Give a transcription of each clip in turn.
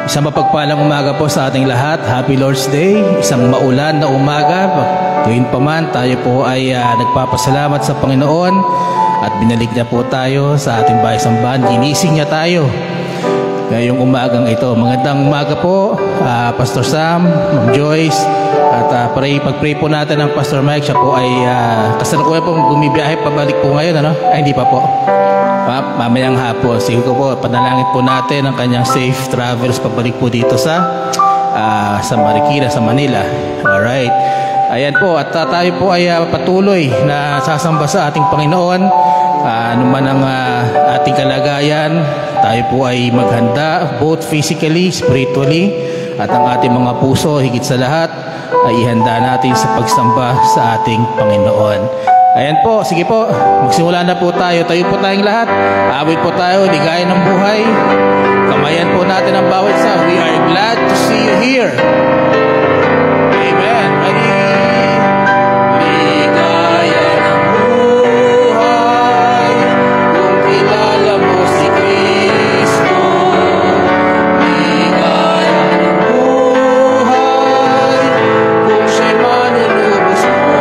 Isang mapagpalang umaga po sa ating lahat. Happy Lord's Day. Isang maulan na umaga. Gayun pa man, tayo po ay nagpapasalamat sa Panginoon at binalik niya po tayo sa ating bahay sambahan. Ginising niya tayo ngayong umagang ito. Magandang umaga po, Pastor Sam, Ma'am Joyce, at pag-pray po natin ng Pastor Mike. Siya po ay kasalukuyan po gumibiyahe pabalik po ngayon, ano? Ay, hindi pa po. Mamayang hapon. Sige ko po, panalangin po natin ang kanyang safe travels pabalik po dito sa Marikina, sa Manila. Alright. Ayan po, at tayo po ay patuloy na sasamba sa ating Panginoon. Ano man ang ating kalagayan, tayo po ay maghanda both physically, spiritually, at ang ating mga puso, higit sa lahat, ay ihanda natin sa pagsamba sa ating Panginoon. Ayan po, sige po, magsimula na po tayo. Tayo po tayong lahat. Awit po tayo, ligaya ng buhay. Kamayan po natin ang bawat isa. We are glad to see you here. Amen. Ready? Ligaya ng buhay, kung kilala mo si Kristo. Ligaya ng buhay, kung siya'y manunubos mo.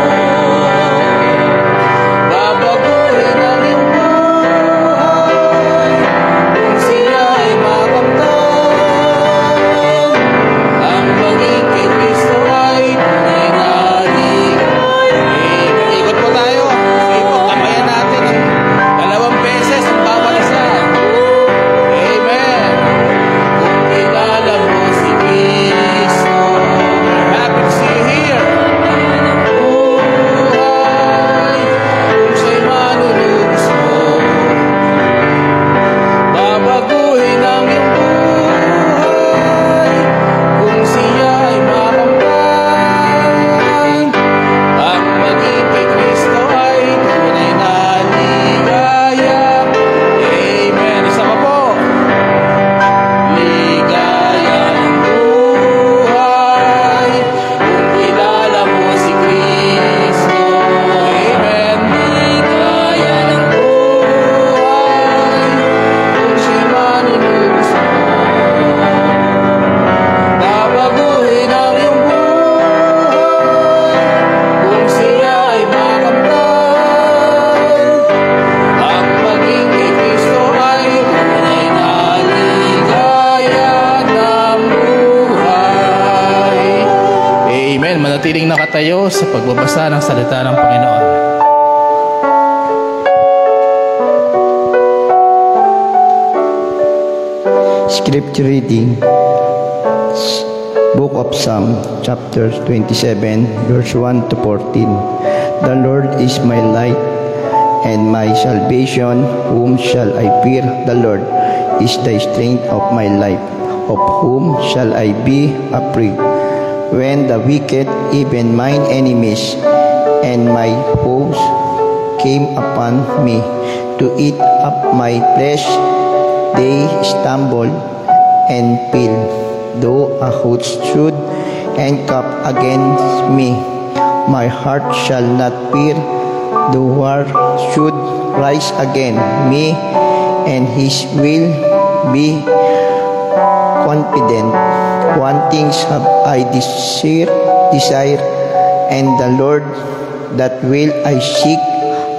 Manatiling nakatayo sa pagbabasa ng salita ng Panginoon. Scripture reading, Book of Psalm, chapter 27, verse 1 to 14. The Lord is my light and my salvation. Whom shall I fear? The Lord is the strength of my life. Of whom shall I be afraid? When the wicked, even mine enemies, and my foes came upon me to eat up my flesh, they stumbled and fell. Though a host should encamp against me, my heart shall not fear. the war should rise again me, and his will be confident. One thing have I desire, and the Lord that will I seek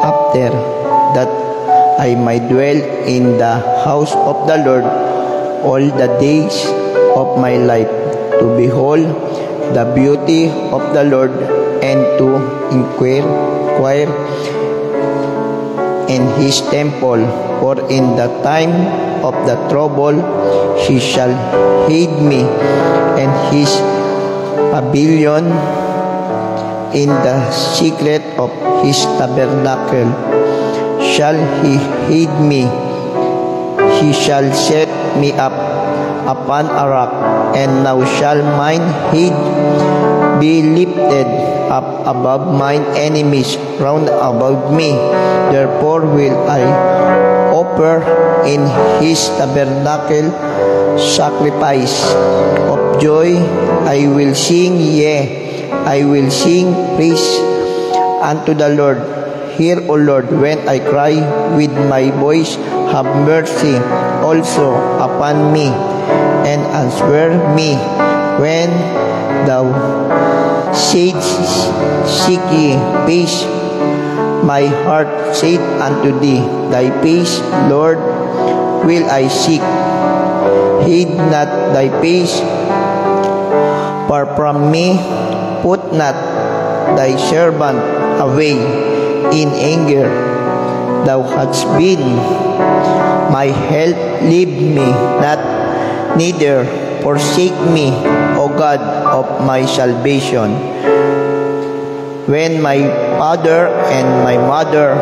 after, that I might dwell in the house of the Lord all the days of my life, to behold the beauty of the Lord, and to inquire in his temple. For in the time of the trouble he shall hide me, and his pavilion in the secret of his tabernacle shall he hide me. He shall set me up upon a rock, and now shall mine head be lifted up above mine enemies round about me. Therefore will I offer in his tabernacle sacrifice of joy. I will sing, yea, I will sing praise unto the Lord. Hear, O Lord, when I cry with my voice. Have mercy also upon me, and answer me when thou saidst, seek ye peace. My heart said unto thee, thy peace, Lord, will I seek. Hide not thy peace far from me. Put not thy servant away in anger. Thou hast been my help, leave me not, neither forsake me, O God of my salvation. When my father and my mother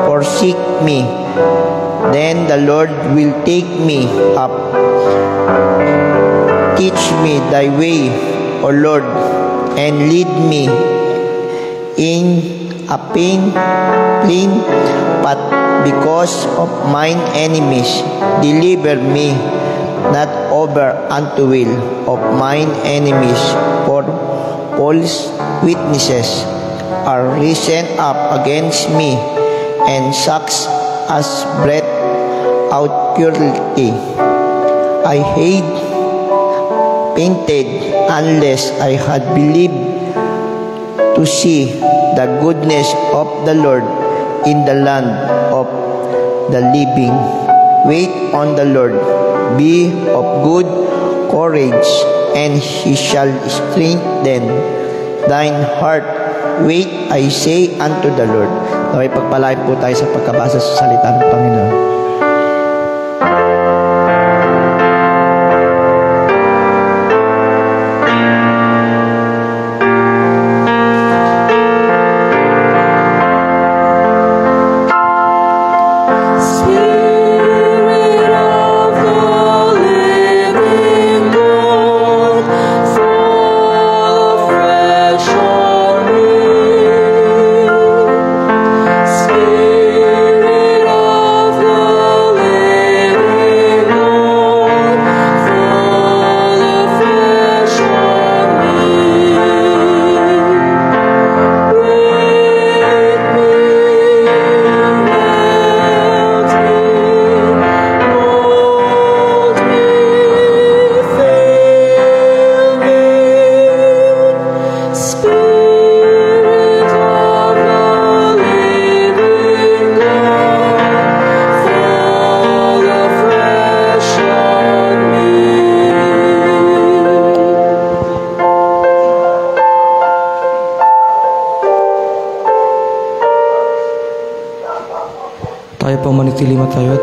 forsake me, then the Lord will take me up. Teach me thy way, O Lord, and lead me in a plain path because of mine enemies. Deliver me not over unto will of mine enemies, for false witnesses are risen up against me, and sucks as breath out purity. I had fainted unless I had believed to see the goodness of the Lord in the land of the living. Wait on the Lord, be of good courage, and he shall strengthen thine heart. Wait, I say unto the Lord. Okay, pagpalain po tayo sa pagkabasa sa salita ng Panginoon.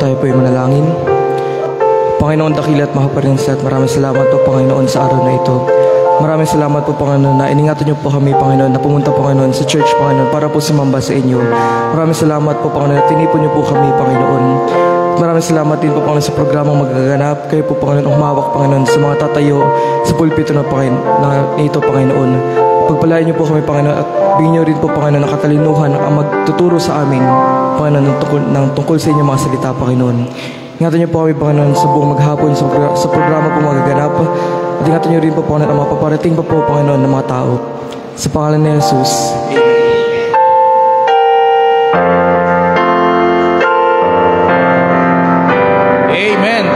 Tayo po ay manalangin. Panginoon, dakila at mahaparin sa lahat, maraming salamat po, Panginoon, sa araw na ito. Maraming salamat po, Panginoon, na iningatan niyo po kami, Panginoon, na pumunta, Panginoon, sa church, Panginoon, para po sumamba sa inyo. Maraming salamat po, Panginoon, na tinipon niyo po kami, Panginoon. Maraming salamat din po, Panginoon, sa programang magaganap. Kayo po, Panginoon, humawak, Panginoon, sa mga tatayo sa pulpito na ito, Panginoon. Pagpalain niyo po kami, Panginoon, at bigyan niyo rin po, Panginoon, ng katalinuhan ang magtuturo sa amin, Panginoon, ng tungkol sa inyong mga salita, Panginoon. Ingatan niyo po kami, Panginoon, sa buong maghapon sa programa po magaganap. At ingatan niyo rin po, Panginoon, ang mapaparating pa po, Panginoon, ng mga tao. Sa pangalan ni Jesus.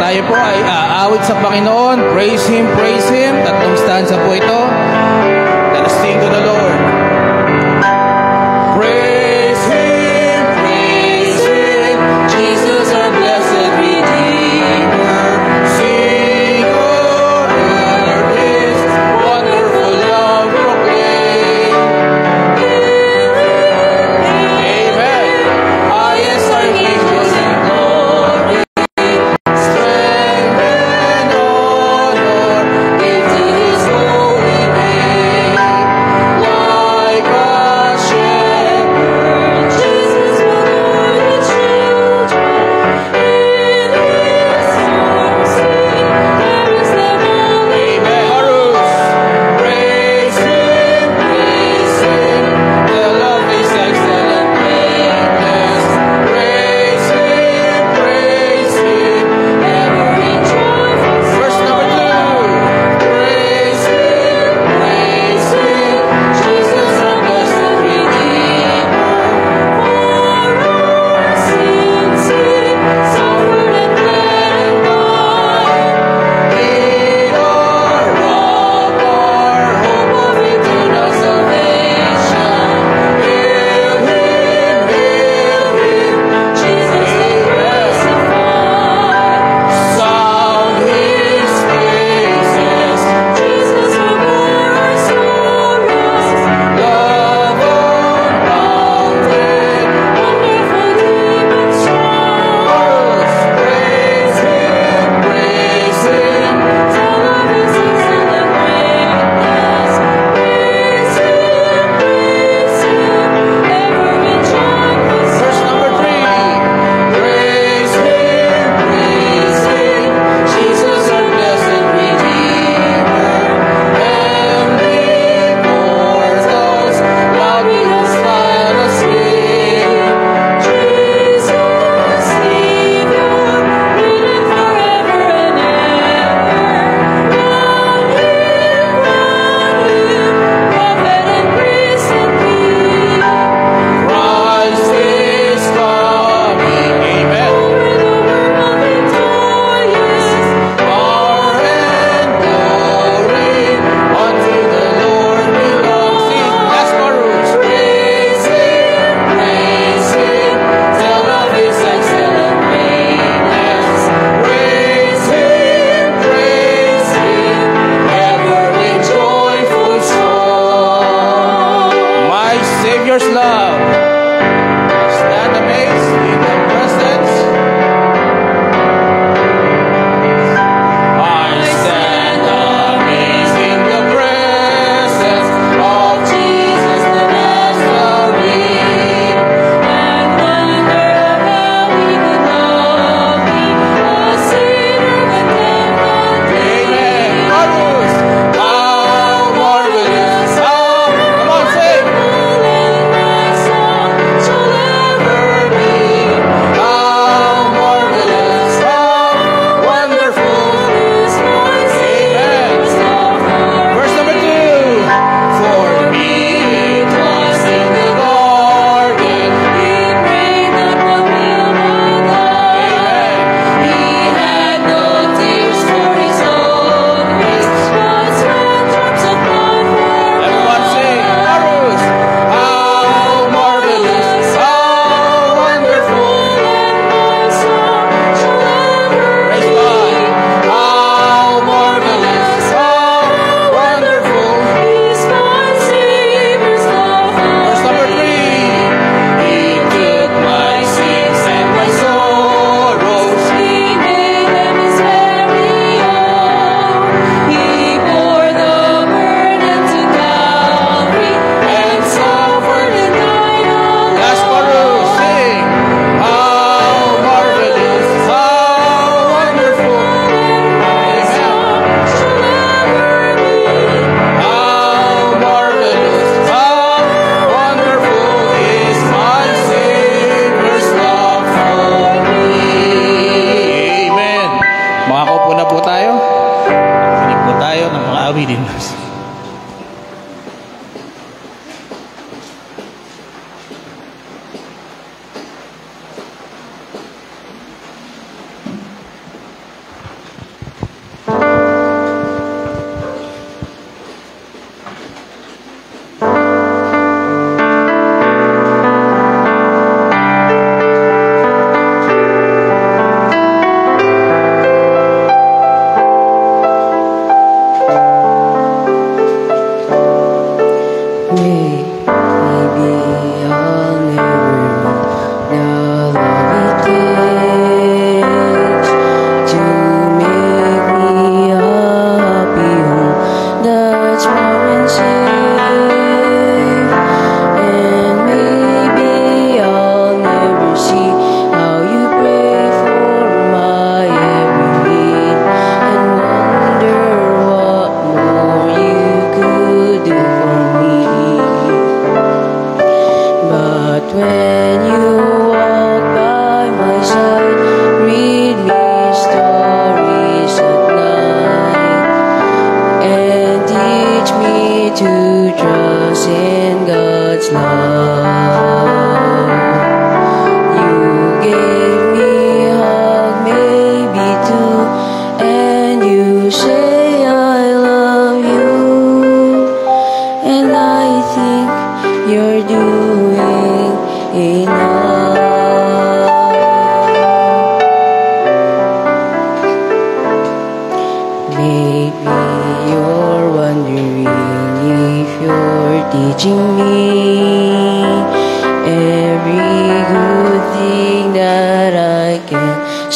tayo po ay aawit sa Panginoon. Praise Him, praise Him. Tatlong stanza po ito. Let us sing to the Lord. Praise Him, Jesus our blessed Redeemer. Sing, O earth, His wonderful love proclaim. Amen. Yes, our angels in glory, strength and honor, give to His holy name.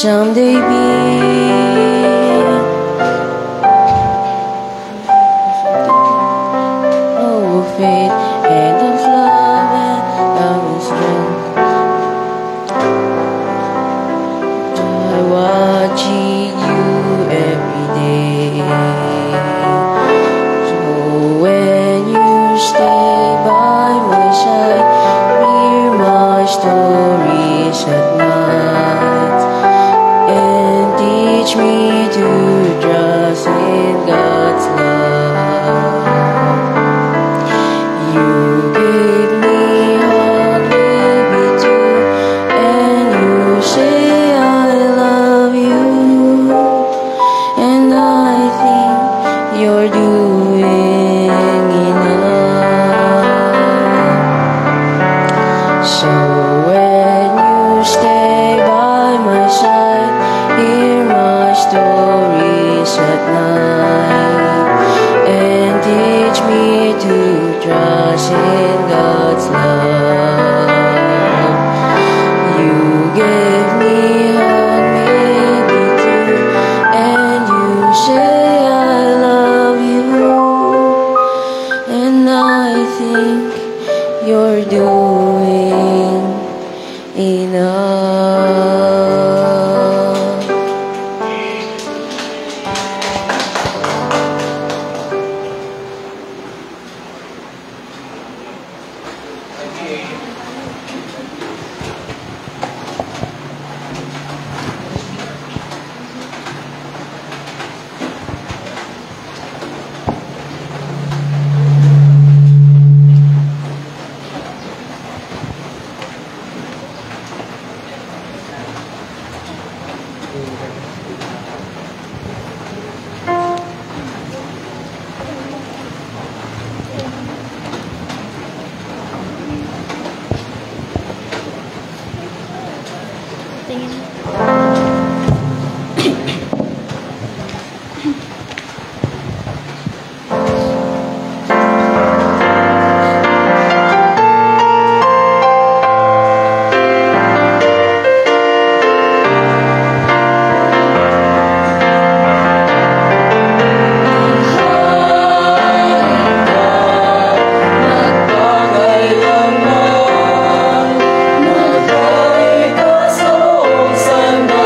someday be. Oh, faith and of love and love and strength. I watching you every day. So when you stay by my side, hear my stories at night, and teach me to trust in God's love. You gave me heart, baby, too, and you say I love you, and I think you're doing enough. So when you stay by my side, hear my stories at night, and teach me to trust in God's love. You gave me heart, maybe too, and you say I love you, and I think you're doing enough. Magpakailanman, magbalik ka sa buong sandali.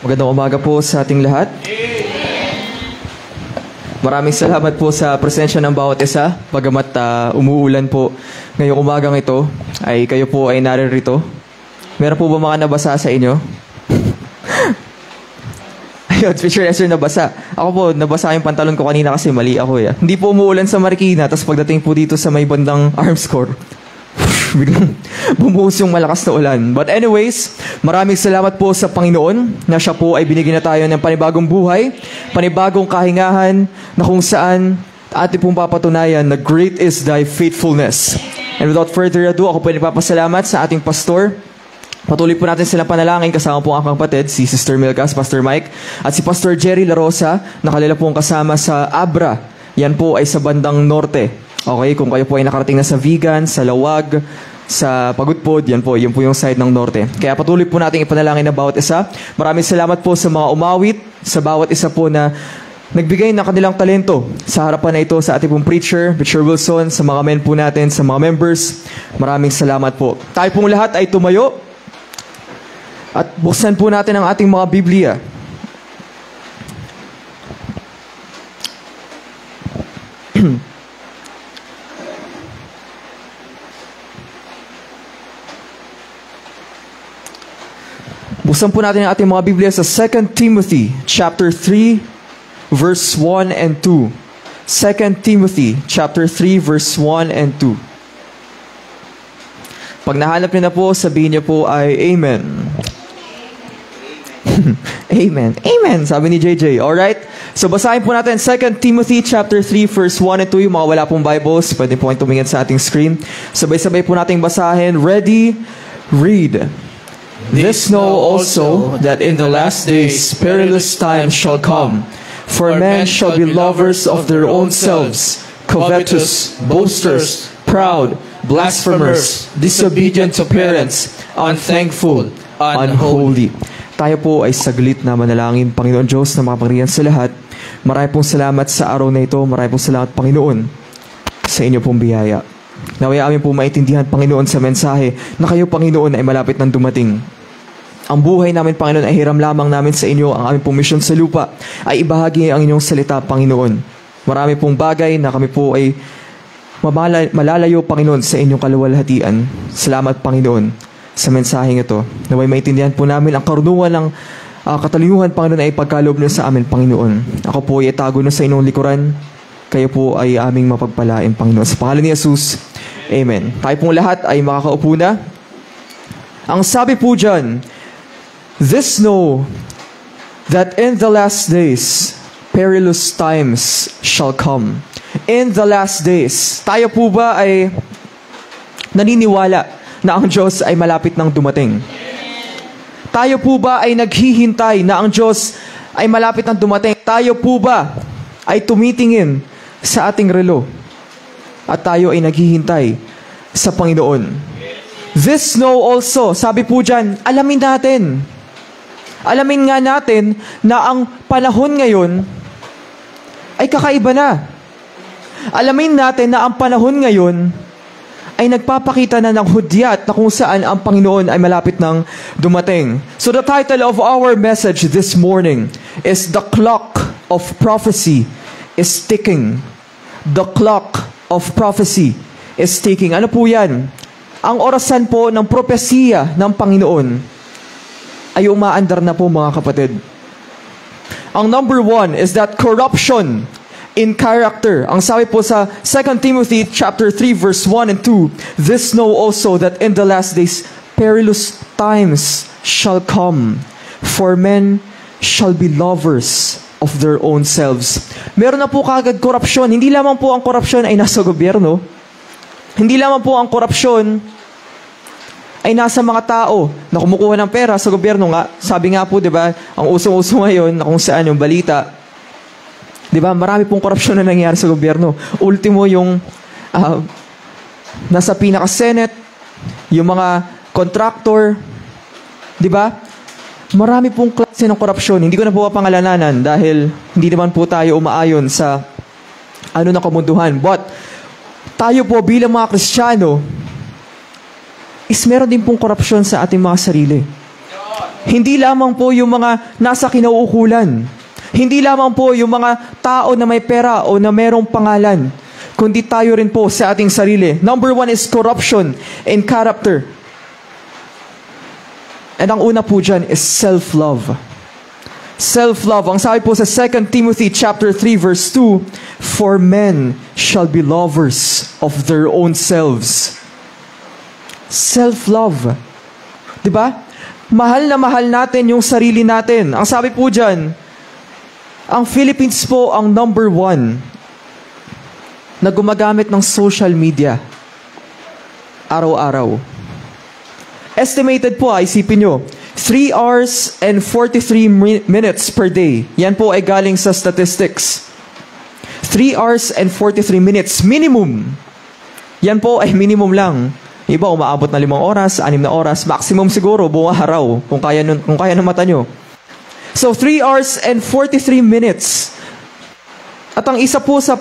Magandang umaga po sa ating lahat. Maraming salamat po sa presensya ng bawat isa. Bagamat umuulan po ngayong umagang ito, ay kayo po ay naririto. Meron po ba mga nabasa sa inyo? Ayun, picture lesson nabasa. Ako po, nabasa yung pantalon ko kanina kasi mali ako eh. Hindi po umuulan sa Marikina, tapos pagdating po dito sa may bandang Arms Corps, biglang bumuhos yung malakas na ulan. But anyways, maraming salamat po sa Panginoon na siya po ay binigyan na tayo ng panibagong buhay, panibagong kahingahan na kung saan ating pong papatunayan na great is thy faithfulness. And without further ado, ako po ay nagpapasalamat sa ating pastor. Patuloy po natin silang panalangin kasama po ang aking kapatid, si Sister Milkas, Pastor Mike, at si Pastor Jerry La Rosa, na kanila pong kasama sa Abra. Yan po ay sa bandang norte. Okay, kung kayo po ay nakarating na sa Vigan, sa Lawag, sa Pagudpod, yan po yung side ng norte. Kaya patuloy po natin ipanalangin na bawat isa. Maraming salamat po sa mga umawit, sa bawat isa po na nagbigay ng kanilang talento sa harapan na ito sa ating pong Preacher Wilson, sa mga men po natin, sa mga members. Maraming salamat po. Tayo pong lahat ay tumayo at buksan po natin ang ating mga Biblia. Buksan po natin ang ating mga Biblia sa 2 Timothy chapter 3 verse 1 and 2. 2 Timothy chapter 3 verse 1 and 2. Pag nahanap niyo na po, sabihin niyo po ay Amen. Amen. Amen, sabi ni JJ. Alright? So basahin po natin 2 Timothy chapter 3 verse 1 and 2. Yung mga wala pong Bibles, pwede po kayong tumingin sa ating screen. Sabay-sabay po nating basahin. Ready? Read. This know also that in the last days perilous times shall come. For men shall be lovers of their own selves, covetous, boasters, proud, blasphemers, disobedient to parents, unthankful, unholy. Tayo po ay saglit na manalangin. Panginoon Diyos na makapangyarihan sa lahat, marami pong salamat sa araw na ito. Marami pong salamat, Panginoon, sa inyo pong biyaya. Naway amin po maintindihan, Panginoon, sa mensahe na kayo, Panginoon, ay malapit nang dumating. Ang buhay namin, Panginoon, ay hiram lamang namin sa inyo. Ang aming pong misyon sa lupa ay ibahagi ang inyong salita, Panginoon. Marami pong bagay na kami po ay malalayo, Panginoon, sa inyong kaluwalhatian. Salamat, Panginoon, sa mensaheng ito. Naway maintindihan po namin ang karunungan ng katalinuhan, Panginoon, ay pagkaloob niyo sa amin, Panginoon. Ako po ay itago na sa inyong likuran. Kayo po ay aming mapagpalain, Panginoon. Sa pangalan ni Jesus, Amen. Tayo pong lahat ay makakaupo na. Ang sabi po dyan, this know that in the last days, perilous times shall come. In the last days, tayo po ba ay naniniwala na ang Diyos ay malapit nang dumating? Tayo po ba ay naghihintay na ang Diyos ay malapit nang dumating? Tayo po ba ay tumitingin sa ating relo at tayo ay naghihintay sa Panginoon? This know also, sabi po dyan, alamin natin. Alamin nga natin na ang panahon ngayon ay kakaiba na. Alamin natin na ang panahon ngayon ay nagpapakita na ng hudyat na kung saan ang Panginoon ay malapit nang dumating. So the title of our message this morning is The Clock of Prophecy is Ticking. The Clock of Prophecy is Ticking. Ano po yan? Ang orasan po ng propesiya ng Panginoon ay umaandar na po, mga kapatid. Ang number 1 is that corruption in character. Ang sabi po sa 2 Timothy chapter 3 verse 1 and 2, this know also that in the last days perilous times shall come, for men shall be lovers of their own selves. Meron na po kagad korupsyon. Hindi lamang po ang korupsyon ay nasa gobyerno. Hindi lamang po ang korupsyon ay nasa mga tao na kumukuha ng pera sa gobyerno nga. Sabi nga po, di ba, ang usong-uso ngayon na kung saan yung balita, di ba, marami pong korupsyon na nangyari sa gobyerno. Ultimo yung nasa pinaka-Senate, yung mga contractor, di ba? Marami pong klase ng korupsyon. Hindi ko na po pangalanan dahil hindi naman po tayo umaayon sa ng kamunduhan. But tayo po bilang mga Kristiyano, is meron din pong korupsyon sa ating mga sarili. Hindi lamang po yung mga nasa kinauukulan. Hindi lamang po yung mga tao na may pera o na merong pangalan. Kundi tayo rin po sa ating sarili. Number 1 is corruption in character. And ang una po dyan is self-love. Self-love. Ang sabi po sa 2 Timothy chapter 3 verse 2, for men shall be lovers of their own selves. Self-love. Diba? Mahal na mahal natin yung sarili natin. Ang sabi po dyan, ang Philippines po ang number 1 na gumagamit ng social media araw-araw. Estimated po, isipin nyo, 3 hours and 43 minutes per day. Yan po ay galing sa statistics. 3 hours and 43 minutes minimum. Yan po ay minimum lang Iba, umaabot na 5 oras, 6 na oras, maximum siguro, buong araw, kung kaya ng mata nyo. So, 3 hours and 43 minutes. At ang isa po sa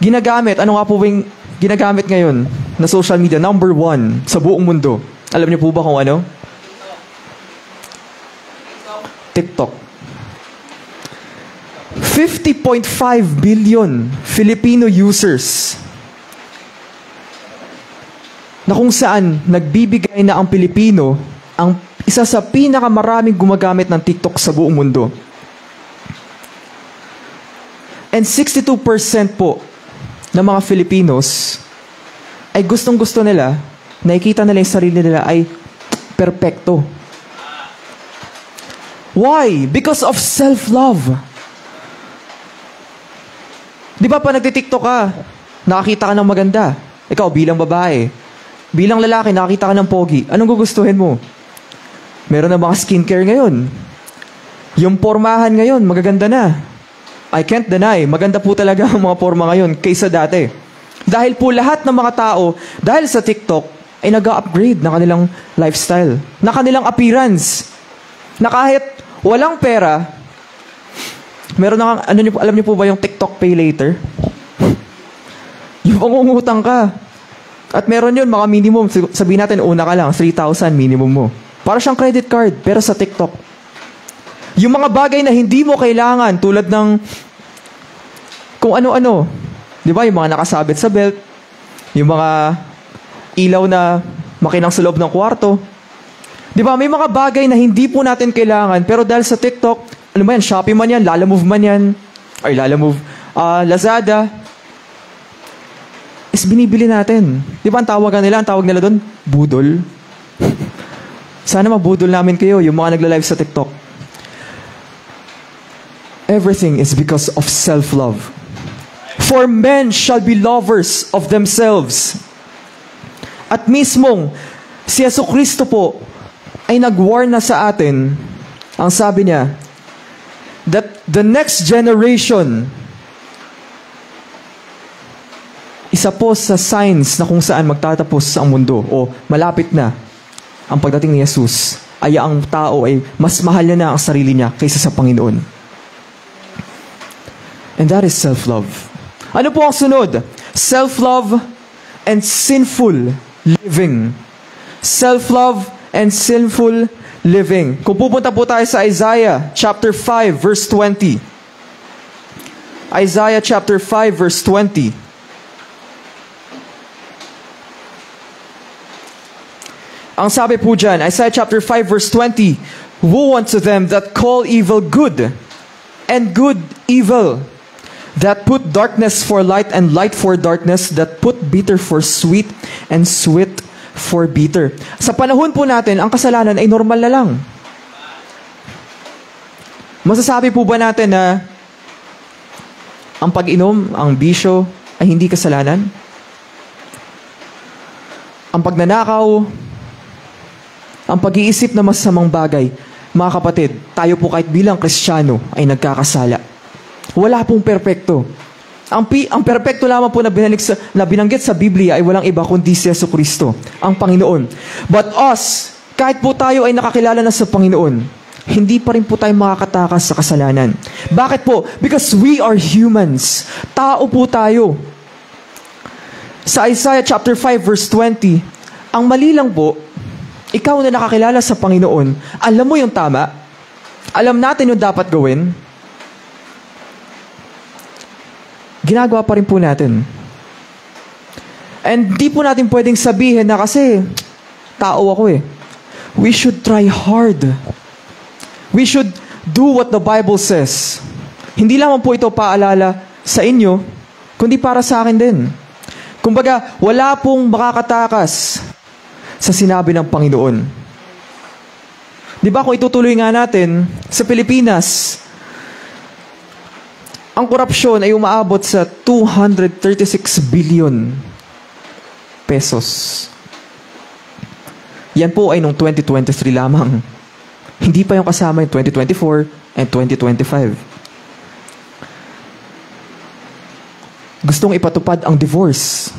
ginagamit, ano nga po yung ginagamit ngayon na social media, number 1 sa buong mundo. Alam niyo po ba kung ano? TikTok. 50.5 billion Filipino users na kung saan nagbibigay na ang Pilipino ang isa sa pinakamaraming gumagamit ng TikTok sa buong mundo. And 62% po ng mga Filipinos ay gustong-gusto nila, nakikita nila yung sarili nila ay perpekto. Why? Because of self-love. Di ba pa nagtitiktok ka, nakakita ka ng maganda. Ikaw bilang babae, bilang lalaki, nakakita ka ng pogi. Anong gugustuhin mo? Meron na mga skincare ngayon. Yung pormahan ngayon, magaganda na. I can't deny, maganda po talaga ang mga porma ngayon kaysa dati. Dahil po lahat ng mga tao, dahil sa TikTok, ay nag-upgrade na kanilang lifestyle, na kanilang appearance, na kahit walang pera, meron na alam niyo po ba yung TikTok Pay Later? Yung pangungutang ka. At meron yun, mga minimum, sabihin natin, una ka lang, 3,000 minimum mo. Para siyang credit card, pero sa TikTok. Yung mga bagay na hindi mo kailangan, tulad ng kung ano-ano. Di ba? Yung mga nakasabit sa belt, yung mga ilaw na makinang sa loob ng kwarto. Di ba? May mga bagay na hindi po natin kailangan, pero dahil sa TikTok, ano ba yan? Shopee man yan, Lalamove man yan, ay Lalamove, Lazada, is binibili natin. Di ba ang tawag nila doon? Budol. Sana mabudol namin kayo, yung mga nagla-live sa TikTok. Everything is because of self-love. For men shall be lovers of themselves. At mismong, si Jesucristo po, ay nag-warn na sa atin, ang sabi niya, that the next generation, isa po sa signs na kung saan magtatapos ang mundo, o malapit na, ang pagdating ni Jesus, ay ang tao ay mas mahal niya na ang sarili niya kaysa sa Panginoon. And that is self-love. Ano po ang sunod? Self-love and sinful living. Self-love and sinful living. Kung pupunta po tayo sa Isaiah chapter 5 verse 20. Isaiah chapter 5 verse 20. Ang sabi po dyan, Isaiah chapter 5 verse 20, woe unto them that call evil good, and good evil, that put darkness for light and light for darkness, that put bitter for sweet and sweet for bitter. Sa panahon po natin, ang kasalanan ay normal na lang. Masasabi po ba natin na ang pag-inom, ang bisyo, ay hindi kasalanan? Ang pagnanakaw, ang pag-iisip na masamang bagay, mga kapatid, tayo po kahit bilang Kristiyano ay nagkakasala. Wala pong perpekto. Ang perpekto lamang po na binanggit sa Biblia ay walang iba kundi si Jesucristo, ang Panginoon. But us, kahit po tayo ay nakakilala na sa Panginoon, hindi pa rin po tayo makakatakas sa kasalanan. Bakit po? Because we are humans. Tao po tayo. Sa Isaiah chapter 5 verse 20, ang mali lang po, ikaw na nakakilala sa Panginoon, alam mo yung tama, alam natin yung dapat gawin, ginagawa pa rin po natin. And di po natin pwedeng sabihin na kasi, tao ako eh. We should try hard. We should do what the Bible says. Hindi lamang po ito paalala sa inyo, kundi para sa akin din. Kumbaga, wala pong makakatakas sa sinabi ng Panginoon. Di ba kung itutuloy nga natin, sa Pilipinas, ang korupsyon ay umaabot sa 236 billion pesos. Yan po ay noong 2023 lamang. Hindi pa yung kasama yung 2024 and 2025. Gustong ipatupad ang divorce.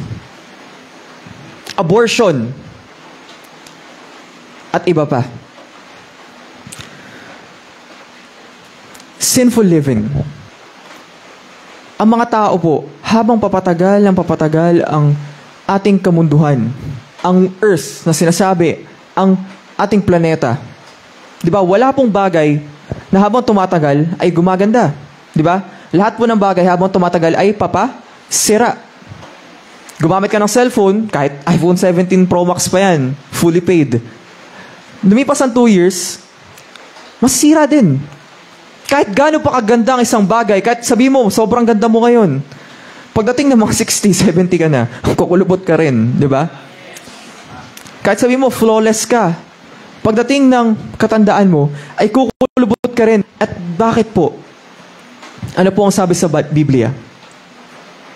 abortion, at iba pa. Sinful living. Ang mga tao po, habang papatagal ang ating kamunduhan, ang earth na sinasabi, ang ating planeta, di ba, wala pong bagay na habang tumatagal ay gumaganda. Di ba? Lahat po ng bagay habang tumatagal ay sira. Gumamit ka ng cellphone, kahit iPhone 17 Pro Max pa yan, fully paid. Lumipas ang 2 years, masira din. Kahit gaano pa kaganda ang isang bagay, kahit sabi mo, sobrang ganda mo ngayon, pagdating ng mga 60, 70 ka na, kukulubot ka rin, di ba? Kahit sabi mo, flawless ka, pagdating ng katandaan mo, ay kukulubot ka rin. At bakit po? Ano po ang sabi sa Biblia?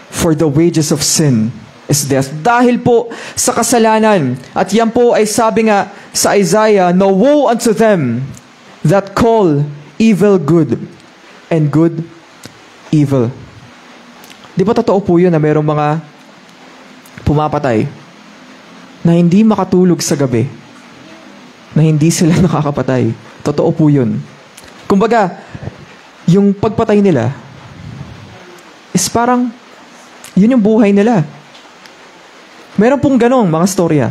For the wages of sin is death. Dahil po sa kasalanan. At yan po ay sabi nga sa Isaiah, no woe unto them that call evil good and good evil. Di ba totoo po yun na mayroong mga pumapatay na hindi makatulog sa gabi, na hindi sila nakakapatay? Totoo po yun. Kumbaga, yung pagpatay nila is parang yun yung buhay nila. Meron pong ganong mga storya.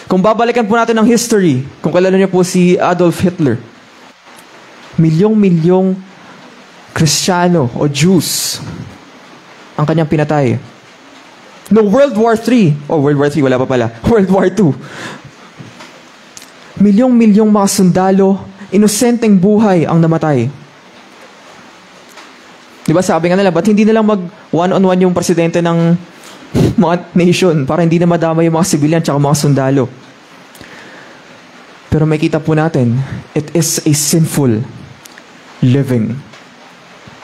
Kung babalikan po natin ang history, kung kalala niyo po si Adolf Hitler, milyong-milyong Kristiyano o Jews ang kanyang pinatay. No, World War III, World War III, wala pa pala, World War II, milyong-milyong mga sundalo, inosenteng buhay ang namatay. Di ba sabi nga nila, ba't hindi na lang mag one-on-one yung presidente ng mga nation para hindi na madama yung mga civilian tsaka mga sundalo? Pero may kita po natin, it is a sinful living.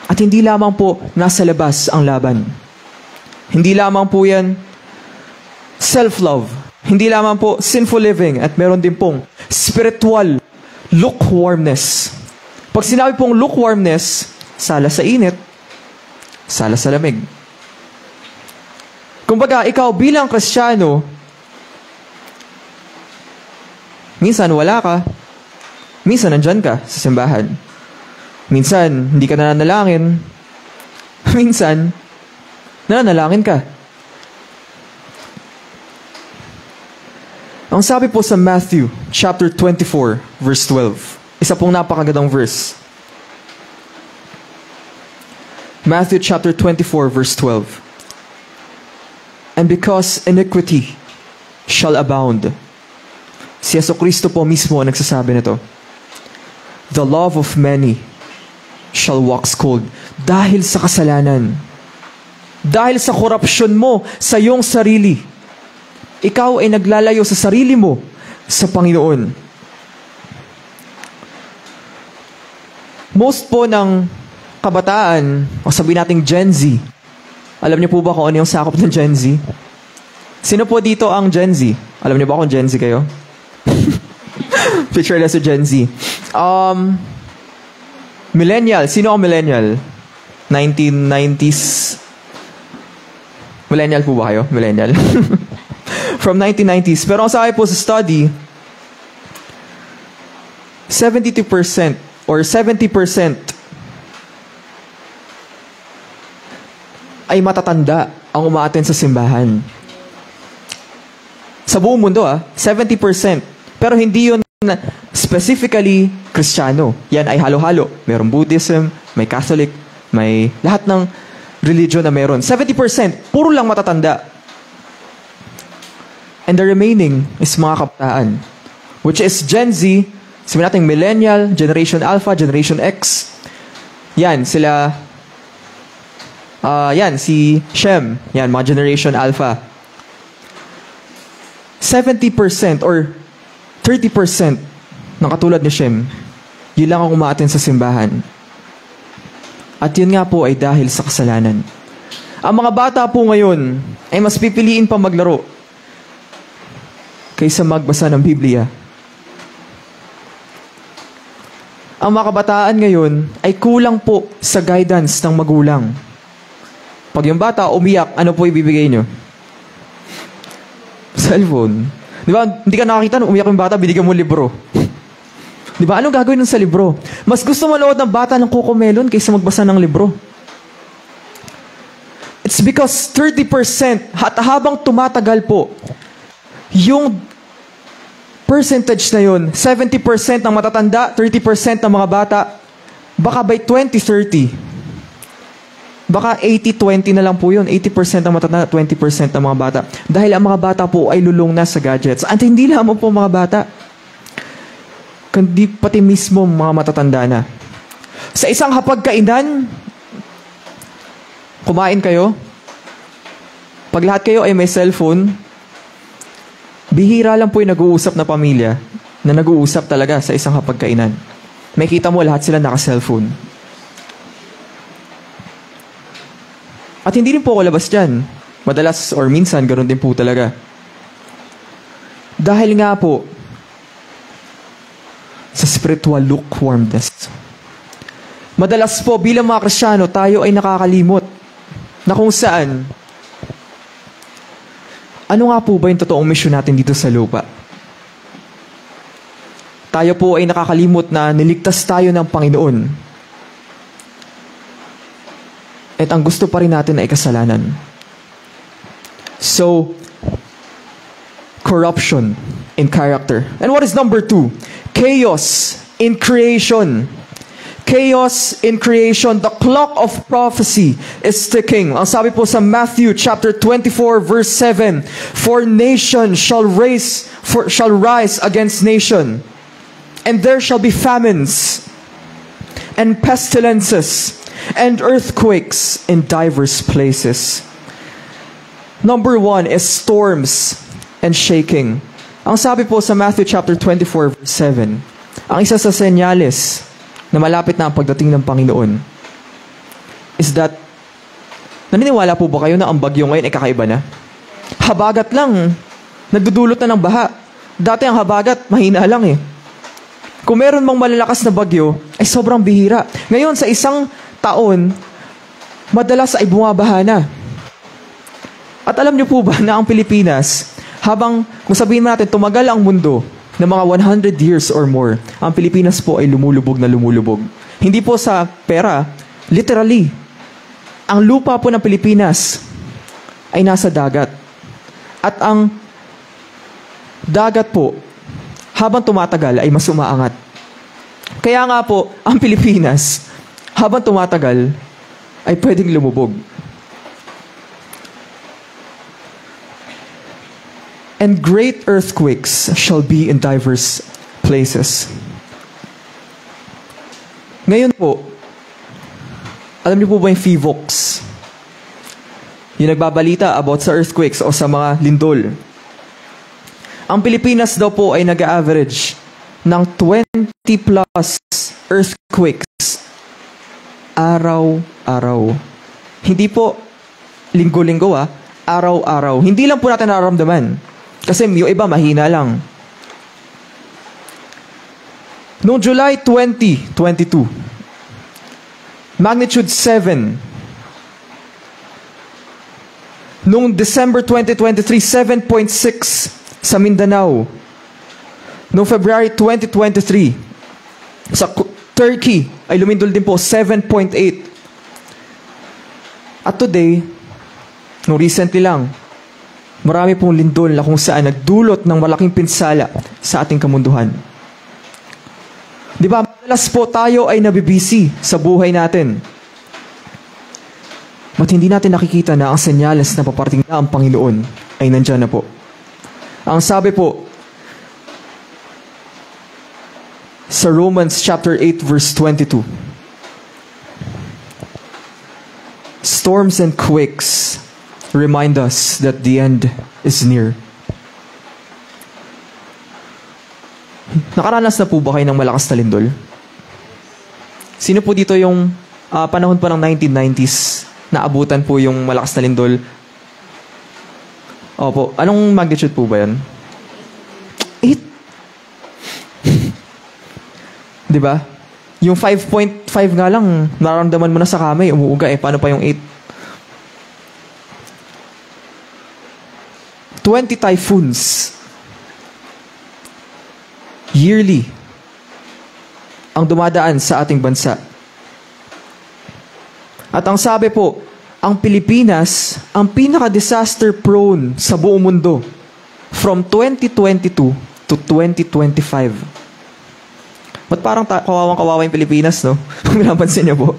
At hindi lamang po nasa labas ang laban. Hindi lamang po yan self-love. Hindi lamang po sinful living. At meron din pong spiritual lukewarmness. Pag sinabi pong lukewarmness, sala sa init, sala sa lamig. Kumbaga, ikaw bilang Kristiyano, minsan wala ka, minsan nandyan ka sa simbahan. Minsan, hindi ka nananalangin. Minsan, nananalangin ka. Ang sabi po sa Matthew chapter 24, verse 12. Isa pong napakagandang verse. Matthew chapter 24, verse 12. And because iniquity shall abound. Si Jesucristo po mismo ang nagsasabi nito. The love of many shall wax cold. Dahil sa kasalanan. Dahil sa korupsyon mo sa iyong sarili. Ikaw ay naglalayo sa sarili mo sa Panginoon. Most po ng kabataan, o sabihin nating Gen Z, alam niyo po ba kung ano yung sakop ng Gen Z? Sino po dito ang Gen Z? Alam niyo ba kung Gen Z kayo? Picture na sa Gen Z. Millennial. Sino ang millennial? 1990s. Millennial po ba kayo? Millennial. From 1990s. Pero ang sabi po sa study, 72% or 70% ay matatanda ang umaattend sa simbahan. Sa buong mundo, 70%. Pero hindi yun specifically Kristiyano. Yan ay halo-halo. Merong Buddhism, may Catholic, may lahat ng religion na meron. 70%, puro lang matatanda. And the remaining is mga kabataan. Which is Gen Z, sabi natin Millennial, Generation Alpha, Generation X. Yan, sila, yan, si Shem. Yan, mga Generation Alpha. 70% or 30% ng katulad ni Shem, yun lang ang umaattend sa simbahan. At yun nga po ay dahil sa kasalanan. Ang mga bata po ngayon ay mas pipiliin pa maglaro kaysa magbasa ng Biblia. Ang mga kabataan ngayon ay kulang po sa guidance ng magulang. Pag yung bata umiyak, ano po ibibigay nyo? Cellphone. Di ba? Hindi ka nakakita, umiyak yung bata, binigyan mo libro. Di ba? Anong gagawin nun sa libro? Mas gusto manood ng bata ng Cocomelon kaysa magbasa ng libro. It's because 30%, at habang tumatagal po, yung percentage na yun, 70% ng matatanda, 30% ng mga bata, baka by 2030, baka 80-20 na lang po yun. 80% ng matatanda, 20% ng mga bata. Dahil ang mga bata po ay lulong na sa gadgets. At hindi lamang po mga bata, kundi pati mismo mga matatanda na. Sa isang hapagkainan, kumain kayo, pag lahat kayo ay may cellphone, bihira lang po yung nag-uusap na pamilya na nag-uusap talaga sa isang hapagkainan. May kita mo lahat sila naka-cellphone. At hindi rin po ako labas dyan. Madalas or minsan, ganoon din po talaga. Dahil nga po, sa spiritual lukewarmness. Madalas po, bilang mga Kristiyano, tayo ay nakakalimot na kung saan, ano nga po ba yung totoong mission natin dito sa lupa? Tayo po ay nakakalimot na niligtas tayo ng Panginoon. At ang gusto pa rin natin ay kasalanan. So, corruption in character. And what is number 2? Chaos in creation. Chaos in creation. The clock of prophecy is ticking. Ang sabi po sa Matthew chapter 24 verse 7, for nation shall rise against nation, and there shall be famines and pestilences and earthquakes in diverse places. Number 1 is storms and shaking. Ang sabi po sa Matthew chapter 24 verse 7, ang isa sa senyales na malapit na ang pagdating ng Panginoon is that, naniniwala po ba kayo na ang bagyo ngayon ay kakaiba na? Habagat lang, nagdudulot na ng baha. Dati ang habagat, mahina lang eh. Kung meron mang malalakas na bagyo, ay sobrang bihira. Ngayon, sa isang taon, madalas ay bumabaha na. At alam niyo po ba na ang Pilipinas, habang, kung sabihin natin, tumagal ang mundo ng mga 100 years or more, ang Pilipinas po ay lumulubog na lumulubog. Hindi po sa pera, literally. Ang lupa po ng Pilipinas ay nasa dagat. At ang dagat po, habang tumatagal, ay mas umaangat. Kaya nga po, ang Pilipinas, habang tumatagal, ay pwedeng lumubog. And great earthquakes shall be in diverse places. Ngayon po, alam niyo po ba yung FIVOX? Yung nagbabalita about sa earthquakes o sa mga lindol. Ang Pilipinas daw po ay nag-average ng 20 plus earthquakes araw-araw. Hindi po linggo-linggo araw-araw. Hindi lang po natin nararamdaman. Kasi yung iba, mahina lang. Noong July 2022, magnitude 7. Noong December 2023, 7.6 sa Mindanao. Noong February 2023, sa Turkey, ay lumindol din po, 7.8. At today, noong recently lang, marami pong lindol na kung saan nagdulot ng malaking pinsala sa ating kamunduhan. Di ba, madalas po tayo ay nabibisi sa buhay natin. Ba't hindi natin nakikita na ang senyales na paparating na ang Panginoon ay nandyan na po? Ang sabi po sa Romans chapter 8 verse 22, storms and quakes remind us that the end is near. Nakaranas na po ba kayo ng malakas na lindol? Sino po dito yung panahon pa ng 1990s na abutan po yung malakas na lindol? Opo. Anong magnitude po ba yan? 8. Diba? Yung 5.5 nga lang, nararamdaman mo na sa kamay, umuuga eh. Paano pa yung 8? 20 typhoons yearly ang dumadaan sa ating bansa. At ang sabi po, ang Pilipinas ang pinaka-disaster prone sa buong mundo from 2022 to 2025. Ba't parang kawawang-kawawa yung Pilipinas, no? Kung napansin niyo po.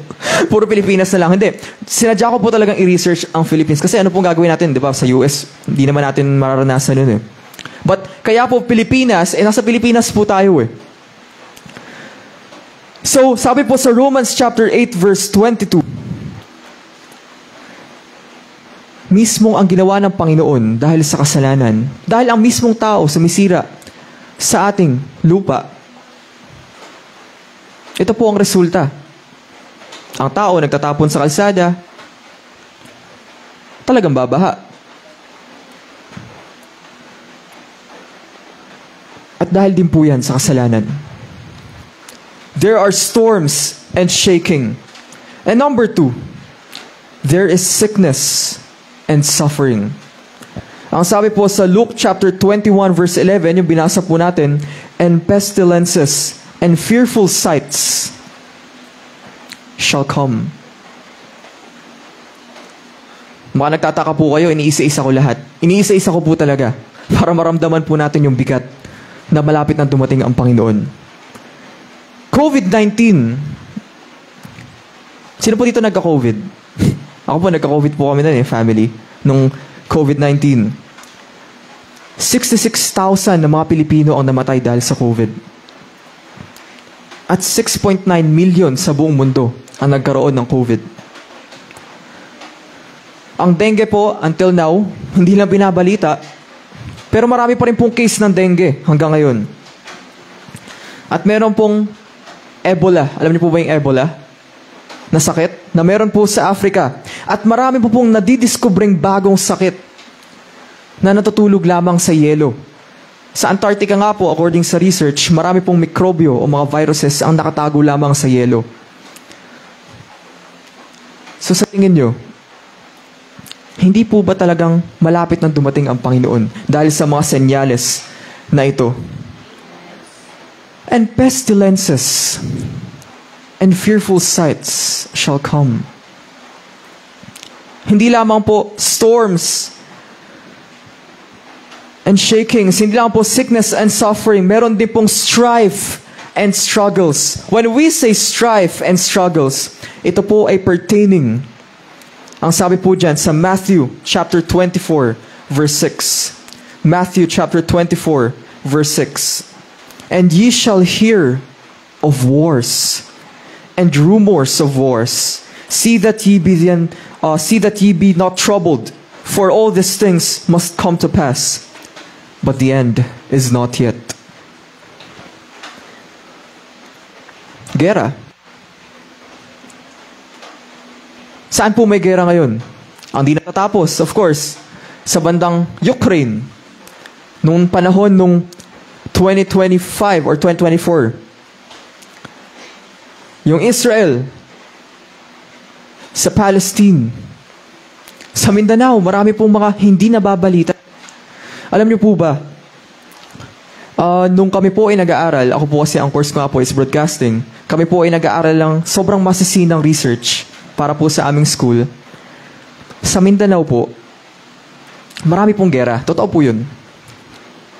Puro Pilipinas na lang. Hindi. Sinadya ko po talagang i-research ang Philippines. Kasi ano pong gagawin natin, di ba? Sa US, hindi naman natin mararanasan yun eh. But, kaya po Pilipinas, nasa Pilipinas po tayo eh. So, sabi po sa Romans chapter 8 verse 22, mismong ang ginawa ng Panginoon dahil sa kasalanan, dahil ang mismong tao sumisira sa ating lupa, ito po ang resulta. Ang tao nagtatapon sa kalsada, talagang babaha. At dahil din po yan sa kasalanan. There are storms and shaking. And number 2, there is sickness and suffering. Ang sabi po sa Luke chapter 21 verse 11, yung binasa po natin, and pestilences and fearful sights shall come. Mga nagtataka po kayo, iniisa-isa ko lahat. Iniisa-isa ko po talaga para maramdaman po natin yung bigat na malapit na dumating ang Panginoon. COVID-19. Sino po dito nagka-COVID? Ako po, nagka-COVID po kami na family, nung COVID-19. 66,000 na mga Pilipino ang namatay dahil sa COVID. At 6.9 million sa buong mundo ang nagkaroon ng COVID. Ang dengue po, until now, hindi lang binabalita, pero marami pa rin pong case ng dengue hanggang ngayon. At meron pong Ebola. Alam niyo po ba yung Ebola? Na sakit? Na meron po sa Africa. At marami po pong nadidiscovering bagong sakit na natutulog lamang sa yelo. Sa Antarctica nga po, according sa research, marami pong mikrobyo o mga viruses ang nakatago lamang sa yelo. So sa tingin nyo, hindi po ba talagang malapit na dumating ang Panginoon dahil sa mga senyales na ito? And pestilences and fearful sights shall come. Hindi lamang po storms and shakings, hindi lamang po sickness and suffering, meron din pong strife and struggles. When we say strife and struggles, ito po ay pertaining, ang sabi po dyan sa Matthew chapter 24 verse 6. Matthew chapter 24 verse 6. And ye shall hear of wars and rumors of wars. See that ye be not troubled, for all these things must come to pass, but the end is not yet. Gera. Saan po may gera ngayon? Ang di natatapos, of course, sa bandang Ukraine. Noong panahon nung 2025 or 2024. Yung Israel, sa Palestine, sa Mindanao, marami pong mga hindi nababalita. Alam niyo po ba, nung kami po ay nag-aaral, ako po kasi ang course ko nga po is broadcasting, kami po ay nag-aaral lang sobrang masisinang research para po sa aming school. Sa Mindanao po, marami pong gera. Totoo po yun.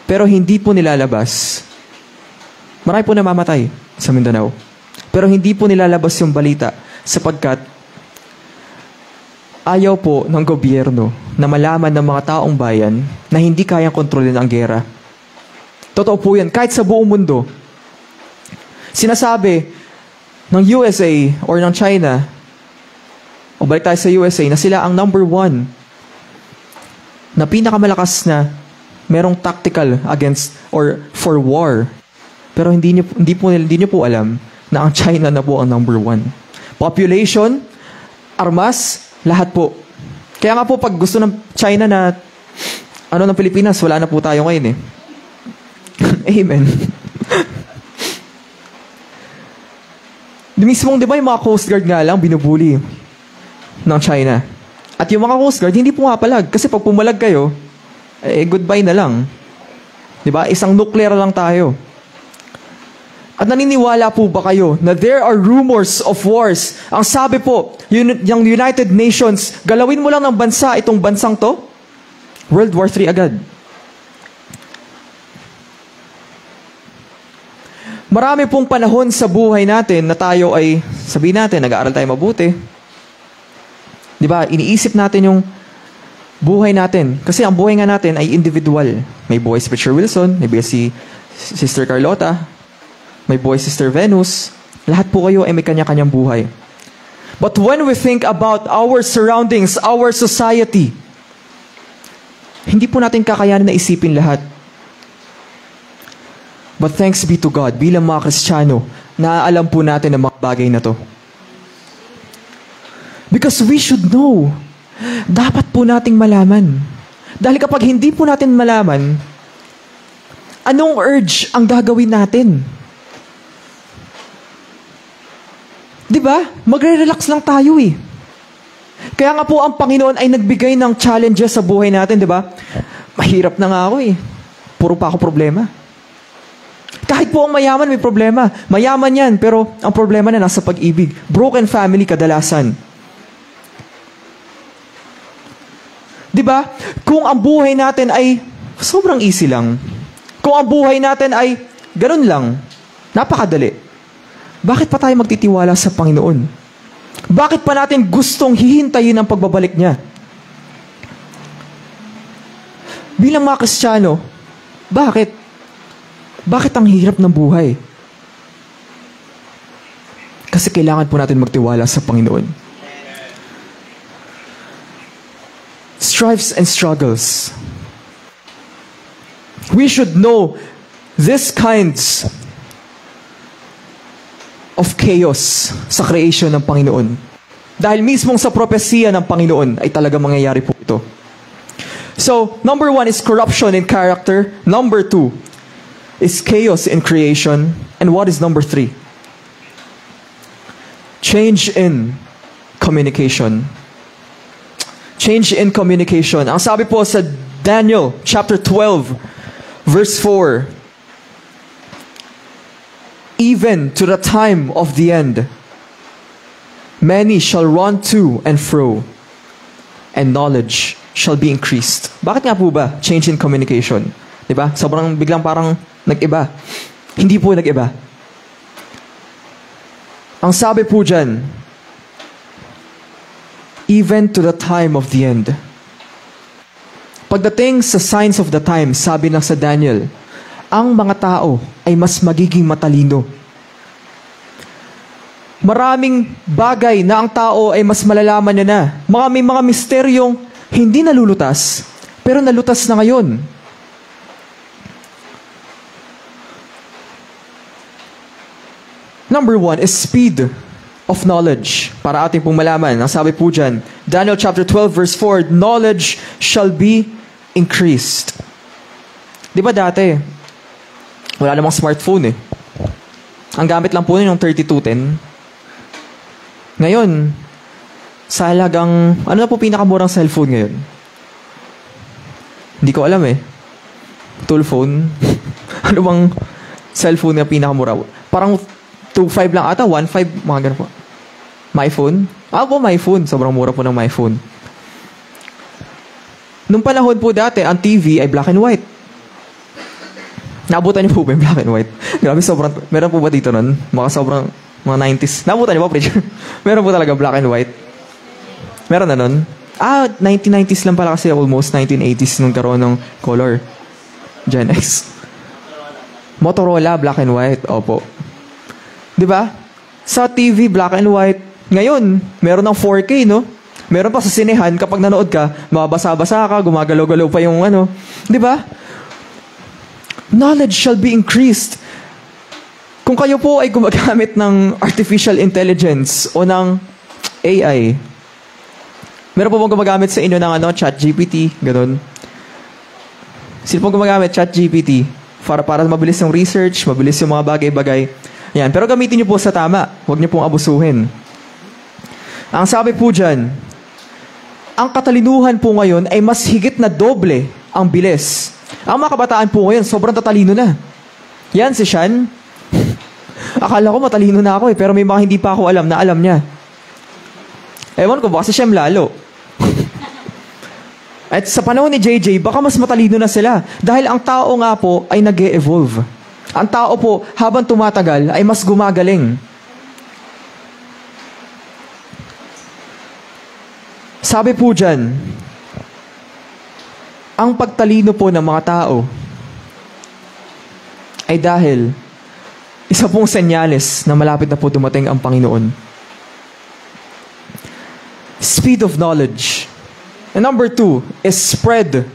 Pero hindi po nilalabas. Marami po namamatay sa Mindanao. Pero hindi po nilalabas yung balita sapagkat ayaw po ng gobyerno na malaman ng mga taong bayan na hindi kayang kontrolin ang gera. Totoo po yan. Kahit sa buong mundo, sinasabi ng USA or ng China, o balik tayo sa USA, na sila ang number 1 na pinakamalakas na merong tactical against or for war. Pero hindi niyo po alam na ang China na po ang number 1. Population, armas, lahat po. Kaya nga po pag gusto ng China na ng Pilipinas, wala na po tayo ngayon eh. Amen. Mismong, di ba yung mga Coast Guard nga lang binubuli ng China? At yung mga Coast Guard, hindi pumapalag. Kasi pag pumalag kayo, goodbye na lang. Diba? Isang nuclear lang tayo. At naniniwala po ba kayo na there are rumors of wars? Ang sabi po, yung United Nations, galawin mo lang ng bansa itong bansang to, World War III agad. Marami pong panahon sa buhay natin na tayo ay, sabihin natin, nag-aaral tayo mabuti. Diba? Iniisip natin yung buhay natin. Kasi ang buhay nga natin ay individual. May buhay si Preacher Wilson, may buhay si Sister Carlota, may buhay si Sister Venus. Lahat po kayo ay may kanya-kanyang buhay. But when we think about our surroundings, our society, hindi po natin kakayanin na isipin lahat. But thanks be to God, bilang mga Kristiyano, naaalam po natin ang mga bagay na to. Because we should know. Dapat po nating malaman. Dahil kapag hindi po natin malaman, anong urge ang gagawin natin? Diba? Magre-relax lang tayo eh. Kaya nga po ang Panginoon ay nagbigay ng challenges sa buhay natin, diba? Mahirap na nga ako eh. Puro pa ako problema. Kahit po ang mayaman may problema. Mayaman yan, pero ang problema na nasa pag-ibig. Broken family kadalasan. Diba? Kung ang buhay natin ay sobrang easy lang. Kung ang buhay natin ay ganun lang, napakadali. Bakit pa tayo magtitiwala sa Panginoon? Bakit pa natin gustong hihintayin ang pagbabalik niya? Bilang mga Kristiyano, bakit? Bakit ang hirap ng buhay? Kasi kailangan po natin magtiwala sa Panginoon. Strives and struggles. We should know these kinds of chaos sa creation ng Panginoon. Dahil mismong sa propesiya ng Panginoon ay talaga mangyayari po ito. So, number 1 is corruption in character. Number 2 is chaos in creation. And what is number 3? Change in communication. Change in communication. Ang sabi po sa Daniel chapter 12 verse 4, even to the time of the end, many shall run to and fro, and knowledge shall be increased. Bakit nga po ba? Change in communication. Diba? Sobrang biglang parang nag-iba. Hindi po nag-iba. Ang sabi po dyan, even to the time of the end. Pagdating sa signs of the time, sabi na sa Daniel, ang mga tao ay mas magiging matalino. Maraming bagay na ang tao ay mas malalaman niya na. May mga misteryong hindi nalulutas, pero nalutas na ngayon. Number 1 is speed of knowledge. Para ating pong malaman. Ang sabi po dyan, Daniel chapter 12 verse 4, knowledge shall be increased. Di ba dati, wala namang smartphone eh. Ang gamit lang po nun yung 3210. Ngayon, sa halagang, ano na po pinakamurang cellphone ngayon? Hindi ko alam eh. Tool phone. Ano bang cellphone na pinakamura? Parang 2.5 lang ata, 1.5, mga ganun po. My phone? Po, my phone. Sobrang mura po ng my phone. Nung panahon po dati, ang TV ay black and white. Naabutan niyo po ba yung black and white? Grabe, sobrang, meron po ba dito nun? Sobrang, mga 90s. Naabutan niyo po, preacher? Meron po talaga black and white. Meron na nun? 1990s lang pala kasi, almost 1980s nung karoon ng color. Gen X. Motorola, black and white. Opo. Diba? Sa TV, black and white. Ngayon, meron ng 4K, no? Meron pa sa sinehan, kapag nanood ka, mabasa-basa ka, gumagalaw-galaw pa yung ano. Diba? Knowledge shall be increased. Kung kayo po ay gumagamit ng artificial intelligence o ng AI, meron po bang gumagamit sa inyo ng ChatGPT? Ganon. Sino po gumagamit? ChatGPT. Para mabilis yung research, mabilis yung mga bagay-bagay. Yan. Pero gamitin niyo po sa tama. Huwag niyo pong abusuhin. Ang sabi po dyan, ang katalinuhan po ngayon ay mas higit na doble ang bilis. Ang mga kabataan po ngayon, sobrang tatalino na. Yan, si Sean. Akala ko matalino na ako pero may mga hindi pa ako alam na alam niya. Ewan ko, baka si Shem lalo. At sa panahon ni JJ, baka mas matalino na sila. Dahil ang tao nga po ay nag-e-evolve. Ang tao po, habang tumatagal, ay mas gumagaling. Sabi po dyan, ang pagtalino po ng mga tao ay dahil isa pong senyales na malapit na po dumating ang Panginoon. Speed of knowledge. And number 2 is spread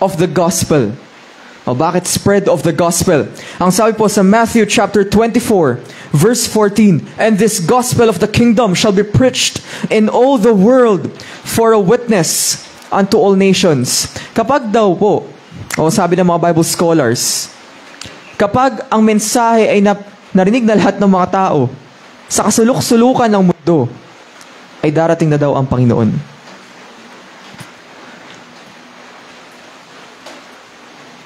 of the gospel. O bakit spread of the gospel? Ang sabi po sa Matthew chapter 24, verse 14, "And this gospel of the kingdom shall be preached in all the world for a witness unto all nations." Kapag daw po, o sabi ng mga Bible scholars, kapag ang mensahe ay narinig na lahat ng mga tao, sa kasuluk-sulukan ng mundo, ay darating na daw ang Panginoon.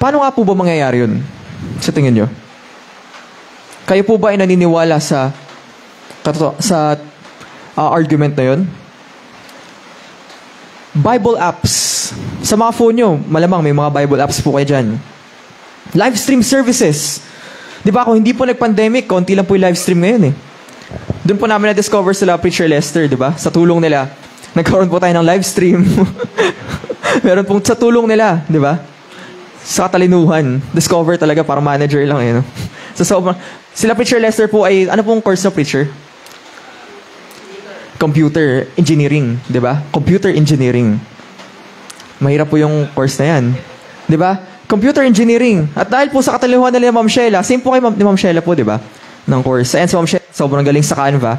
Paano nga po ba mangyayari yun? Sa tingin nyo? Kayo po ba ay naniniwala sa argument na yun? Bible apps. Sa mga phone nyo, malamang may mga Bible apps po kayo dyan. Live stream services. Di ba kung hindi po nag-pandemic, konti lang po yung live stream ngayon eh. Doon po namin na-discover sila Preacher Lester, di ba? Sa tulong nila. Nagkaroon po tayo ng live stream. Meron pong sa tulong nila, di ba? Sa katalinuhan. Discover talaga, parang manager lang eh. No? Sila Preacher Lester po ay, ano pong course na preacher? Computer engineering, di ba? Computer engineering. Mahirap po yung course na yan. Di ba? Computer engineering. At dahil po sa katalinuhan nila Ma'am Sheila, same po kay ni Ma'am Sheila po, di ba? Ng course. Ayan, si Ma'am Sheila, sobrang galing sa Canva.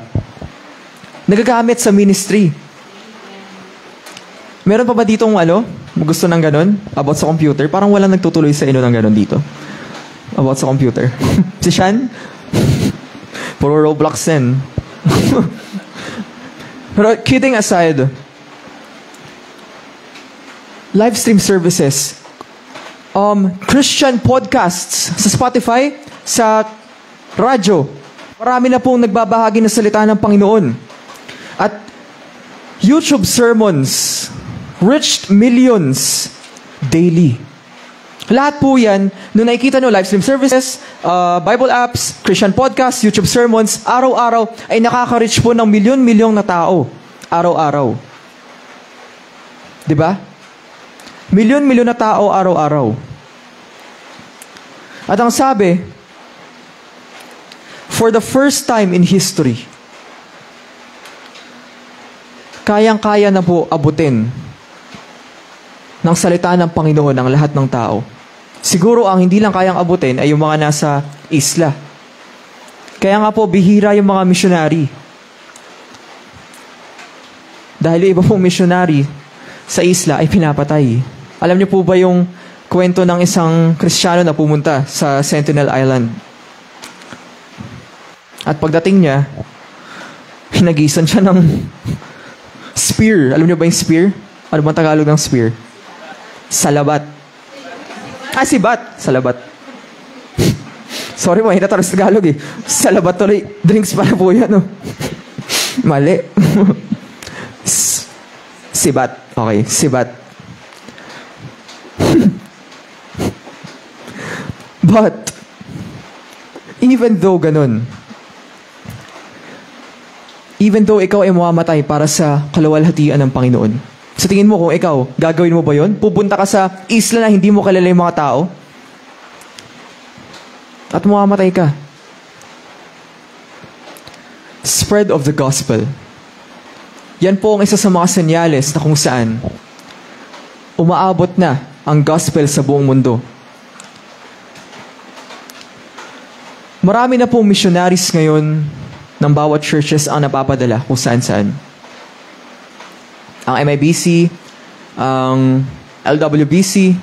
Nagagamit sa ministry. Meron pa ba ditong gusto ng ganun? About sa computer? Parang walang nagtutuloy sa inyo ng ganun dito. About sa computer. Si Sean? Puro Roblox din. Pero kidding aside, live stream services, Christian podcasts sa Spotify, sa radyo, marami na pong nagbabahagi ng salita ng Panginoon. At YouTube sermons reached millions daily. Lahat po yan, nung nakikita nyo live stream services, Bible apps, Christian podcasts, YouTube sermons, araw-araw ay nakaka-reach po ng milyon-milyong na tao. Araw-araw. Diba? Milyon-milyon na tao araw-araw. At ang sabi, for the first time in history, kayang-kaya na po abutin ng salita ng Panginoon ang lahat ng tao. Siguro ang hindi lang kayang abutin ay yung mga nasa isla. Kaya nga po, bihira yung mga missionary. Dahil yung iba pong missionary sa isla ay pinapatay. Alam niyo po ba yung kwento ng isang Kristiyano na pumunta sa Sentinel Island? At pagdating niya, hinagisan siya ng spear. Alam niyo ba yung spear? Ano bang Tagalog ng spear? Salabat. Sibat. Salabat. Sorry, mahina tayo sa Tagalog eh. Salabat tuloy. Drinks pala po yan, no? Mali. Sibat. Okay, sibat. But, even though ganun, even though ikaw ay mamamatay para sa kaluwalhatian ng Panginoon, sa tingin mo kung ikaw, gagawin mo ba yun? Pupunta ka sa isla na hindi mo kilala yung mga tao? At mamamatay ka. Spread of the gospel. Yan po ang isa sa mga senyales na kung saan umaabot na ang gospel sa buong mundo. Marami na pong missionaries ngayon ng bawat churches ang napapadala kung saan-saan. Ang MIBC, ang LWBC,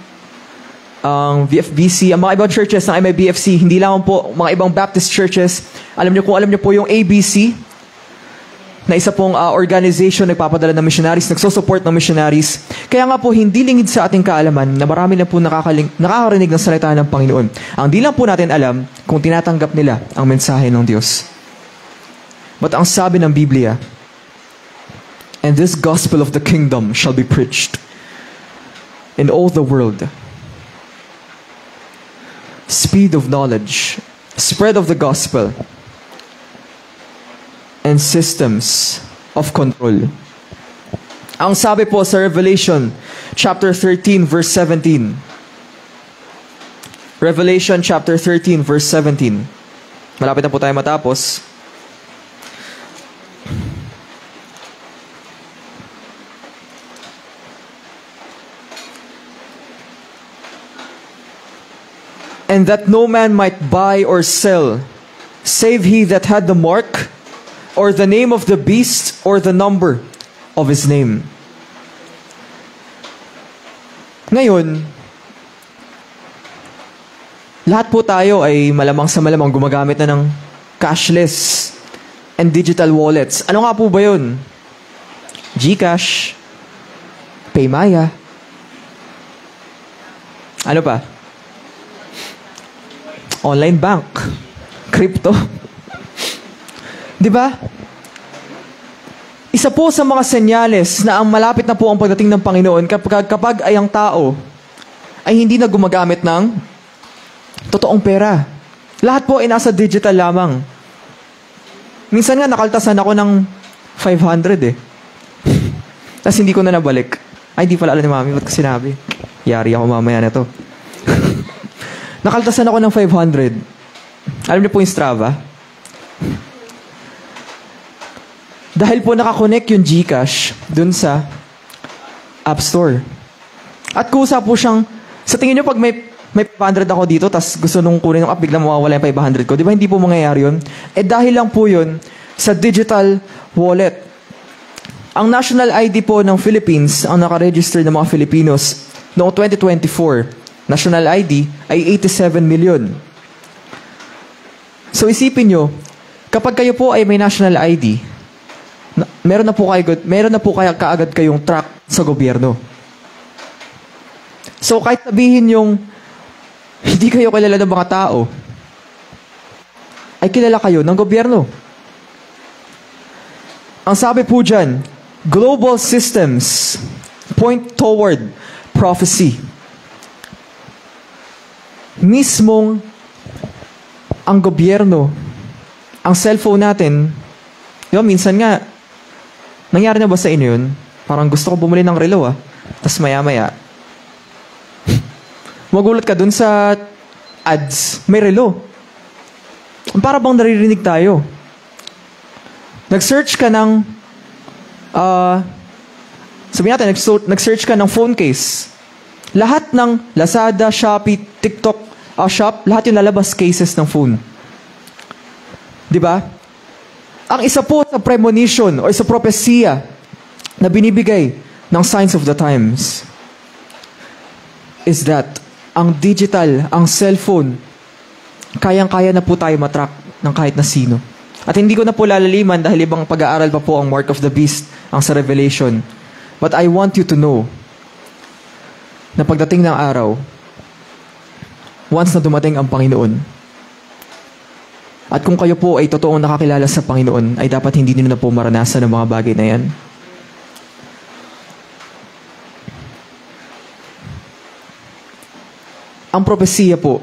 ang VFBC, ang mga ibang churches ng MIBFC, hindi lang po mga ibang Baptist churches. Alam niyo po yung ABC, na isa pong organization nagpapadala ng missionaries, nagsosupport ng missionaries. Kaya nga po, hindi lingid sa ating kaalaman na marami na po nakakarinig ng salita ng Panginoon. Ang di lang po natin alam kung tinatanggap nila ang mensahe ng Diyos. But ang sabi ng Biblia, "And this gospel of the kingdom shall be preached in all the world." Speed of knowledge, spread of the gospel, and systems of control. Ang sabi po sa Revelation chapter 13 verse 17. Revelation chapter 13 verse 17. Malapit na po tayo matapos. "And that no man might buy or sell, save he that had the mark, or the name of the beast, or the number of his name." Ngayon, lahat po tayo ay malamang sa malamang gumagamit na ng cashless and digital wallets. Ano nga po ba yun? GCash, Paymaya, ano pa? Online bank, crypto. Di ba? Isa po sa mga senyales na ang malapit na po ang pagdating ng Panginoon kapag ay ang tao ay hindi na gumagamit ng totoong pera. Lahat po ay nasa digital lamang. Minsan nga nakaltasan ako ng 500 eh. Tapos hindi ko na nabalik. Ay, di pala alam ni Mami. Ba't ko sinabi? Yari ako mamaya na to. Nakaltasan ako ng 500. Alam niyo po yung Strava? Dahil po nakakonect yung GCash dun sa App Store. At kusa po siyang, sa tingin nyo pag may 500 ako dito, tas gusto nung kunin ng app, biglang mawawala yung 500 ko. Di ba hindi po mangyayari yun? Eh dahil lang po yun sa digital wallet. Ang national ID po ng Philippines, ang nakaregister ng mga Filipinos noong 2024, national ID ay 87 million. So isipin nyo, kapag kayo po ay may national ID, meron na po kayo kaagad kayong track sa gobyerno. So kahit sabihin yung hindi kayo kilala ng mga tao, ay kilala kayo ng gobyerno. Ang sabi po dyan, global systems point toward prophecy. Mismong ang gobyerno, ang cellphone natin, diba, minsan nga, nangyari na ba sa inyo yun? Parang gusto ko bumili ng relo tapos maya-maya, magulat ka dun sa ads, may relo. Para bang naririnig tayo? Nag-search ka ng, sabihin natin, nag-search ka ng phone case. Lahat ng Lazada, Shopee, TikTok, Shop, lahat yung lalabas cases ng phone. Diba? Ang isa po sa premonition o sa propesya na binibigay ng Signs of the Times is that ang digital, ang cellphone, kayang-kaya na po tayo matrack ng kahit na sino. At hindi ko na po lalaliman dahil ibang pag-aaral pa po ang Mark of the Beast, ang sa Revelation. But I want you to know na pagdating ng araw, once na dumating ang Panginoon, at kung kayo po ay totoong nakakilala sa Panginoon, ay dapat hindi niyo na po maranasan ang mga bagay na yan. Ang propesiya po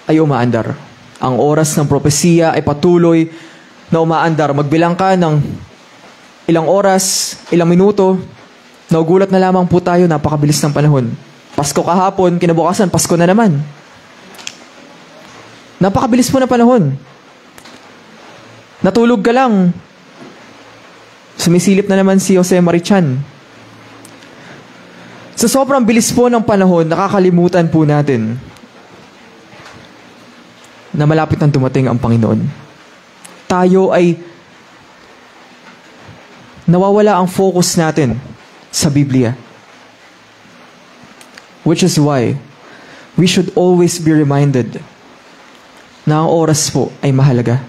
ay umaandar. Ang oras ng propesiya ay patuloy na umaandar. Magbilang ka ng ilang oras, ilang minuto, naugulat na lamang po tayo, napakabilis ng panahon. Pasko kahapon, kinabukasan, Pasko na naman. Napakabilis po na panahon. Natulog ka lang, sumisilip na naman si Jose Marichan. Sa sobrang bilis po ng panahon, nakakalimutan po natin na malapit nang dumating ang Panginoon. Tayo ay nawawala ang focus natin sa Biblia. Which is why we should always be reminded na ang oras po ay mahalaga.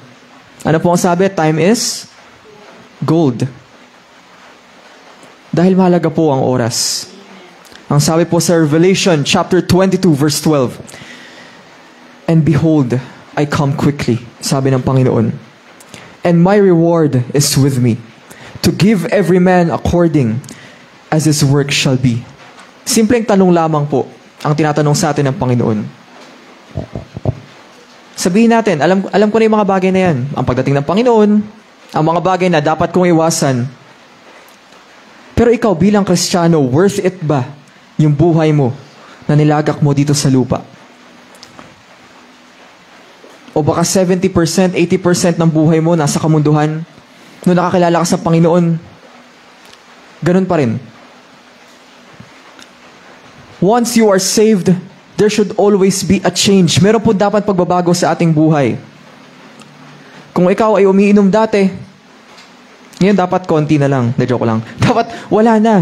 Ano po ang sabi? Time is gold. Dahil mahalaga po ang oras. Ang sabi po sa Revelation chapter 22 verse 12, "And behold, I come quickly," sabi ng Panginoon, "and my reward is with me, to give every man according as his work shall be." Simpleng tanong lamang po ang tinatanong sa atin ng Panginoon. Sabihin natin, alam ko na yung mga bagay na yan. Ang pagdating ng Panginoon, ang mga bagay na dapat kong iwasan. Pero ikaw bilang Kristiyano, worth it ba yung buhay mo na nilagak mo dito sa lupa? O baka 70%, 80% ng buhay mo nasa kamunduhan, nung nakakilala ka sa Panginoon, ganun pa rin. Once you are saved, there should always be a change. Meron po dapat pagbabago sa ating buhay. Kung ikaw ay umiinom dati, ngayon dapat konti na lang. Na-joke lang. Dapat wala na.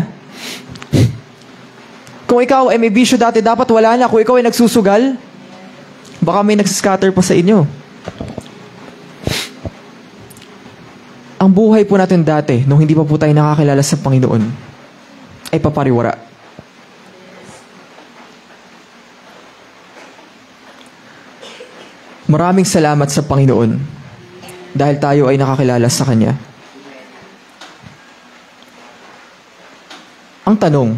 Kung ikaw ay may bisyo dati, dapat wala na. Kung ikaw ay nagsusugal, baka may nagsiscatter pa sa inyo. Ang buhay po natin dati, nung hindi pa po tayo nakakilala sa Panginoon, ay papariwara. Maraming salamat sa Panginoon dahil tayo ay nakakilala sa Kanya. Ang tanong,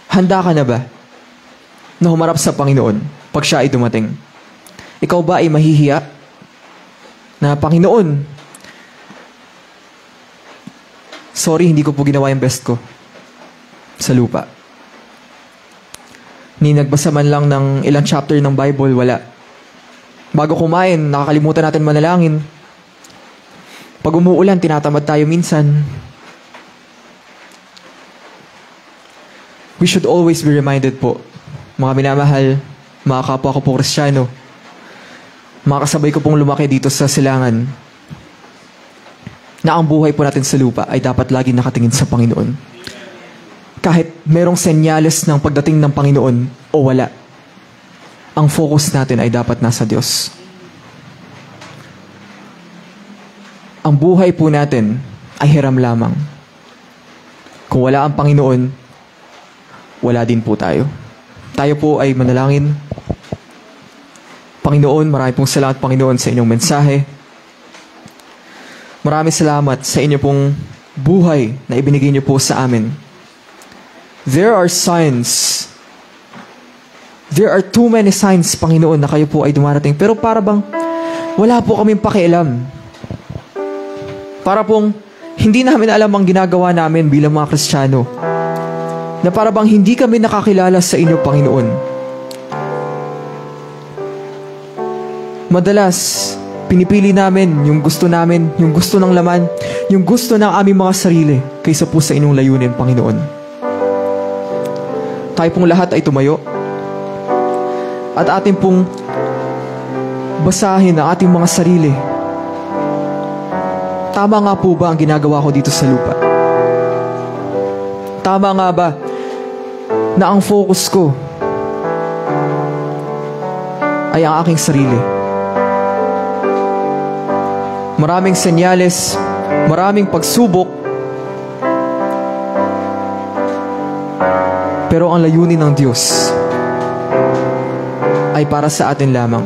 handa ka na ba na humarap sa Panginoon pag siya ay dumating? Ikaw ba ay mahihiya na, "Panginoon, sorry, hindi ko po ginawa yung best ko sa lupa. Ni nagbasa man lang ng ilang chapter ng Bible, wala. Bago kumain, nakakalimutan natin manalangin. Pag umuulan, tinatamad tayo minsan." We should always be reminded po, mga minamahal, mga kapwa ko po Kristiyano, mga kasabay ko pong lumaki dito sa Silangan, na ang buhay po natin sa lupa ay dapat lagi nakatingin sa Panginoon. Kahit merong senyales ng pagdating ng Panginoon o wala, ang focus natin ay dapat nasa Diyos. Ang buhay po natin ay hiram lamang. Kung wala ang Panginoon, wala din po tayo. Tayo po ay manalangin. Panginoon, marami pong salamat, Panginoon, sa inyong mensahe. Maraming salamat sa inyo pong buhay na ibinigay niyo po sa amin. There are signs. There are too many signs, Panginoon, na kayo po ay dumarating. Pero para bang wala po kaming pakialam. Para pong hindi namin alam ang ginagawa namin bilang mga Kristiyano. Na para bang hindi kami nakakilala sa inyo, Panginoon. Madalas, pinipili namin yung gusto ng laman, yung gusto ng aming mga sarili, kaysa po sa inyong layunin, Panginoon. Tayo pong lahat ay tumayo at ating pong basahin ang ating mga sarili. Tama nga po ba ang ginagawa ko dito sa lupa? Tama nga ba na ang focus ko ay ang aking sarili? Maraming senyales, maraming pagsubok, pero ang layunin ng Diyos ay para sa atin lamang.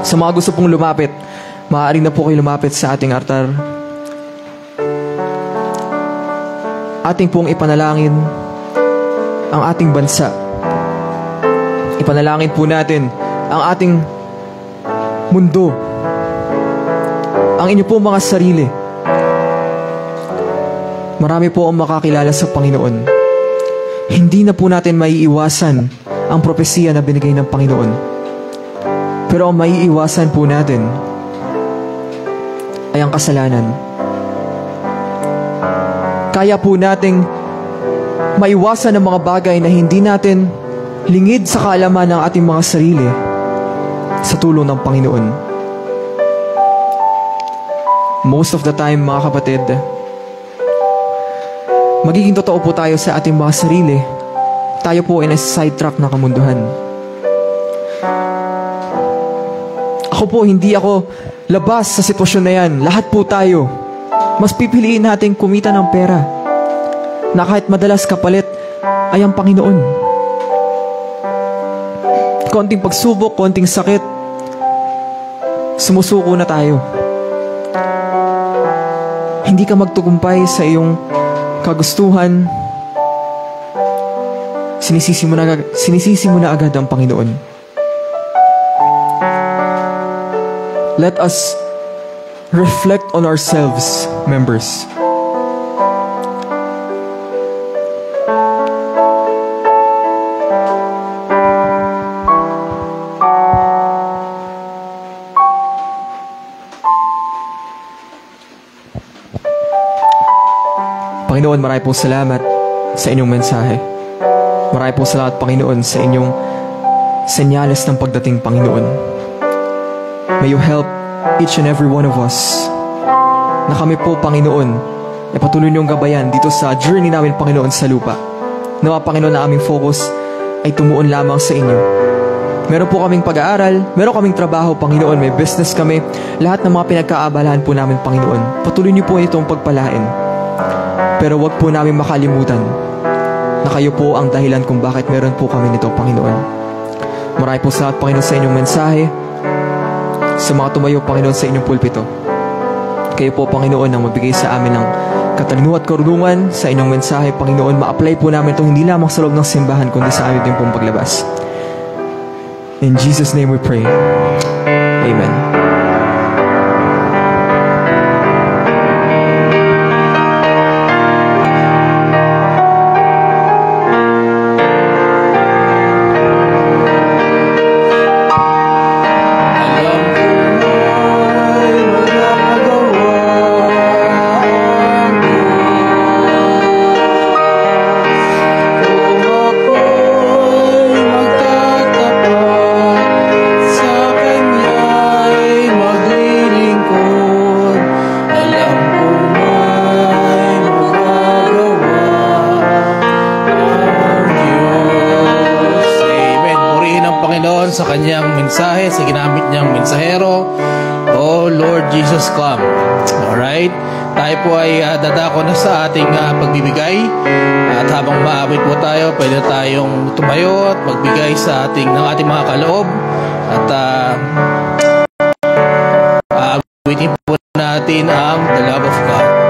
Sa mga gusto pong lumapit, maaari na po kayo lumapit sa ating altar. Ating pong ipanalangin ang ating bansa. Ipanalangin po natin ang ating mundo, ang inyo po mga sarili. Marami po ang makakilala sa Panginoon. Hindi na po natin maiiwasan ang propesiya na binigay ng Panginoon. Pero ang maiiwasan po natin ay ang kasalanan. Kaya po nating maiwasan ang mga bagay na hindi natin lingid sa kaalaman ng ating mga sarili sa tulong ng Panginoon. Most of the time, mga kapatid, magiging totoo po tayo sa ating mga sarili. Tayo po ay nasa sidetrack na kamunduhan. Ako po, hindi ako labas sa sitwasyon na yan. Lahat po tayo. Mas pipiliin natin kumita ng pera na kahit madalas kapalit ay ang Panginoon. Konting pagsubok, konting sakit, sumusuko na tayo. Hindi ka magtugumpay sa iyong kagustuhan, sinisisi mo na agad ang Panginoon. Let us reflect on ourselves, members. Panginoon, marami pong salamat sa inyong mensahe. Marami pong salamat, Panginoon, sa inyong senyales ng pagdating, Panginoon. May you help each and every one of us na kami po, Panginoon, ay patuloy niyong gabayan dito sa journey namin, Panginoon, sa lupa. Nawa, Panginoon, na aming focus ay tumuon lamang sa inyo. Meron po kaming pag-aaral, meron kaming trabaho, Panginoon, may business kami. Lahat ng mga pinagkaabalahan po namin, Panginoon, patuloy niyo po itong pagpalain. Pero wag po namin makalimutan na kayo po ang dahilan kung bakit meron po kami nito, Panginoon. Marami po salamat, Panginoon, sa inyong mensahe, sa mga tumayo, Panginoon, sa inyong pulpito. Kayo po, Panginoon, ang magbigay sa amin ng katalino at karunungan sa inyong mensahe, Panginoon. Ma-apply po namin ito hindi lamang sa loob ng simbahan, kundi sa amin din pong paglabas. In Jesus' name we pray. Amen. sa kanyang mensahe, sa ginamit niyang mensahero. Oh Lord Jesus, come. Alright? Tayo po ay dadako na sa ating pagbibigay. At habang maabot po tayo, pwede tayong tumayo at magbigay sa ating mga kaloob. At awitin po natin ang The Love of God.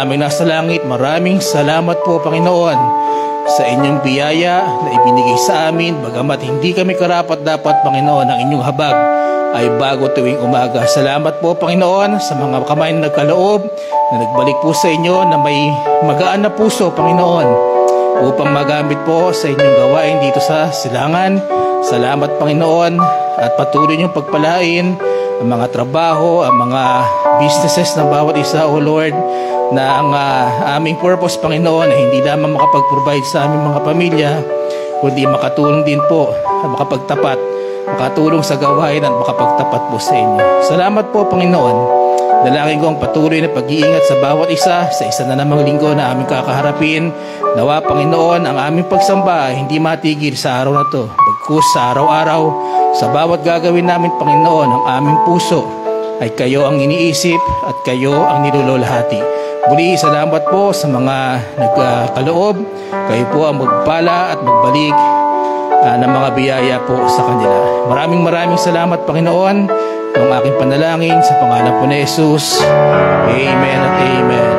naming nasa langit, maraming salamat po, Panginoon, sa inyong biyaya na ibinigay sa amin, bagamat hindi kami karapat-dapat, Panginoon, ang inyong habag ay bago tuwing umaga. Salamat po, Panginoon, sa mga kamay na nagkaloob na nagbalik po sa inyo na may magaan na puso, Panginoon, upang magamit po sa inyong gawain dito sa silangan. Salamat, Panginoon, at patuloy niyong pagpalain ang mga trabaho, ang mga businesses ng bawat isa, O Lord, na ang aming purpose, Panginoon, ay hindi lamang makapag-provide sa aming mga pamilya, kundi makatulong din po, makapagtapat, makatulong sa gawain at makapagtapat po sa inyo. Salamat po, Panginoon. Dalangin ko ang patuloy na pag-iingat sa bawat isa sa isa na namang linggo na aming kakaharapin. Nawa, Panginoon, ang aming pagsamba ay hindi matigil sa araw na to. Bagkus sa araw-araw, sa bawat gagawin namin, Panginoon, ang aming puso ay kayo ang iniisip at kayo ang nilululhati. Muli, salamat po sa mga nagkaloob. Kayo po ang magpala at magbalik ng mga biyaya po sa kanila. Maraming salamat, Panginoon. Ang aking panalangin sa pangalan po ni Jesus. Amen at amen.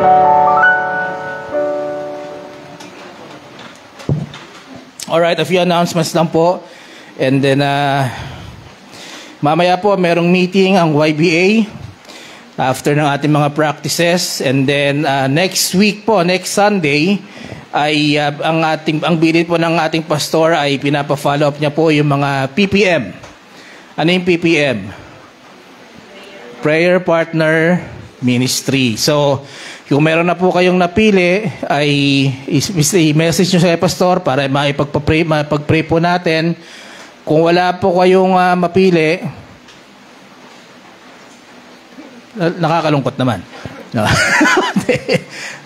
Alright, a few announcements lang po. And then, mamaya po merong meeting ang YBA after ng ating mga practices. And then, next week po, next Sunday, ay ang bilid po ng ating pastor ay pinapa-follow up niya po yung mga PPM. Ano yung PPM? Prayer Partner Ministry. So, kung meron na po kayong napili, ay i-message nyo sa pastor para maipag-pray po natin. Kung wala po kayong mapili, nakakalungkot naman. No.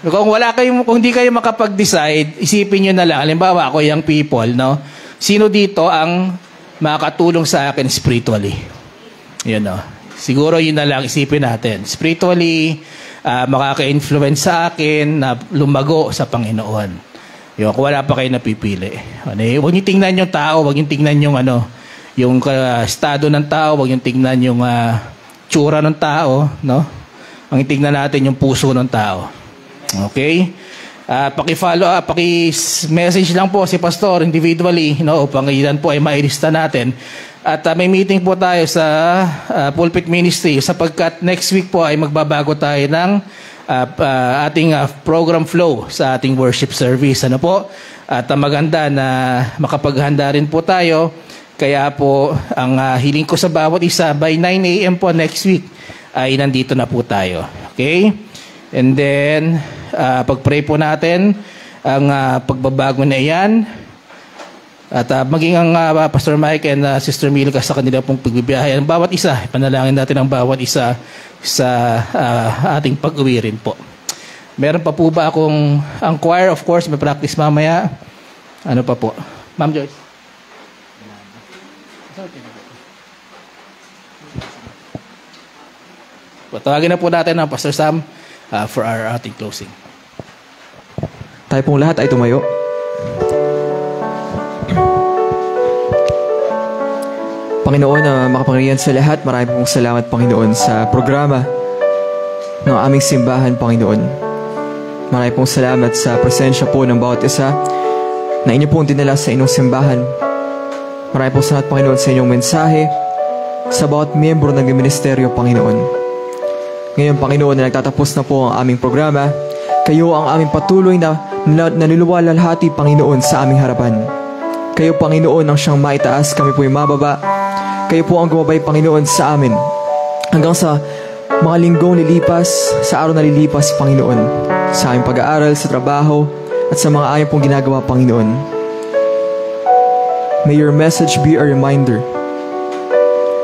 Kung hindi kayo makapag-decide, isipin nyo na lang. Halimbawa, ako young people, no? Sino dito ang makatulong sa akin spiritually? Yun, no? Siguro yun na lang isipin natin. Spiritually, makaka-influence sa akin na lumago sa Panginoon. Yung, kung wala pa kayo napipili. Huwag niyo tingnan yung tao, huwag niyo tingnan yung yung estado ng tao, huwag niyo tingnan yung tsura ng tao, no? Ang tingnan natin yung puso ng tao. Okay? Paki-follow up, paki-message lang po si pastor individually, no, upang ilan po ay mailista natin. At may meeting po tayo sa Pulpit Ministry sapagkat next week po ay magbabago tayo ng ating program flow sa ating worship service. Ano po? At maganda na makapaghanda rin po tayo. Kaya po ang hiling ko sa bawat isa by 9 a.m. po next week ay nandito na po tayo. Okay? And then pag-pray po natin ang pagbabago na iyan. At maging ang Pastor Mike and Sister Milka sa kanila pong pagbibiyahe. Ang bawat isa, panalangin natin ang bawat isa sa ating pag-uwi rin po. Meron pa po ba akong, ang choir, of course, may practice mamaya. Ano pa po? Ma'am Joyce. Tawagin na po natin ang Pastor Sam for our ating closing. Tayo pong lahat ay tumayo. Panginoon na makapangyarihan sa lahat, maraming pong salamat, Panginoon, sa programa ng aming simbahan, Panginoon. Maraming pong salamat sa presensya po ng bawat isa na inyo pong dinala sa inyong simbahan. Maraming pong salamat, Panginoon, sa inyong mensahe sa bawat miyembro ng ministeryo, Panginoon. Ngayon, Panginoon, na nagtatapos na po ang aming programa, kayo ang aming patuloy na naniluwalalhati, Panginoon, sa aming harapan. Kayo, Panginoon, ang siyang maitaas, kami po yung mababa. Kayo po ang gumabay, Panginoon, sa amin. Hanggang sa mga linggong lilipas, sa araw na lilipas, Panginoon. Sa aming pag-aaral, sa trabaho, at sa mga aming pong ginagawa, Panginoon. May your message be a reminder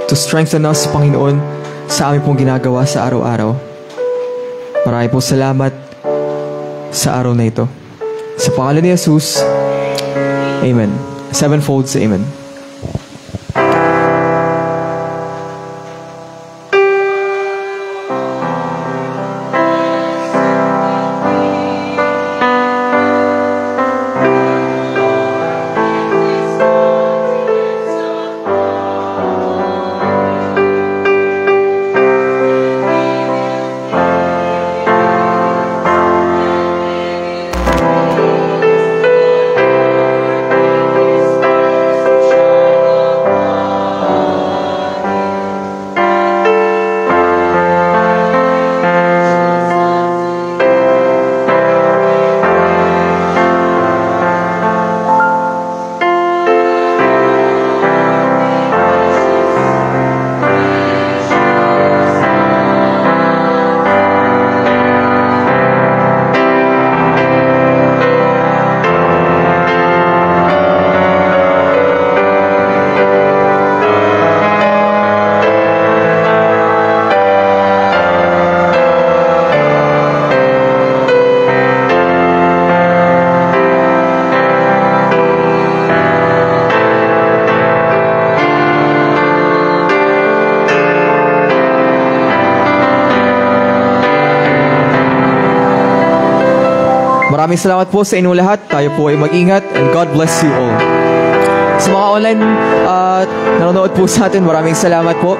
to strengthen us, Panginoon, sa aming pong ginagawa sa araw-araw. Maraming po salamat sa araw na ito. Sa pangalan ni Jesus, Amen. Sevenfold sa Amen. Maraming salamat po sa inyong lahat. Tayo po ay mag-ingat and God bless you all. Sa mga online nanonood po sa atin, maraming salamat po.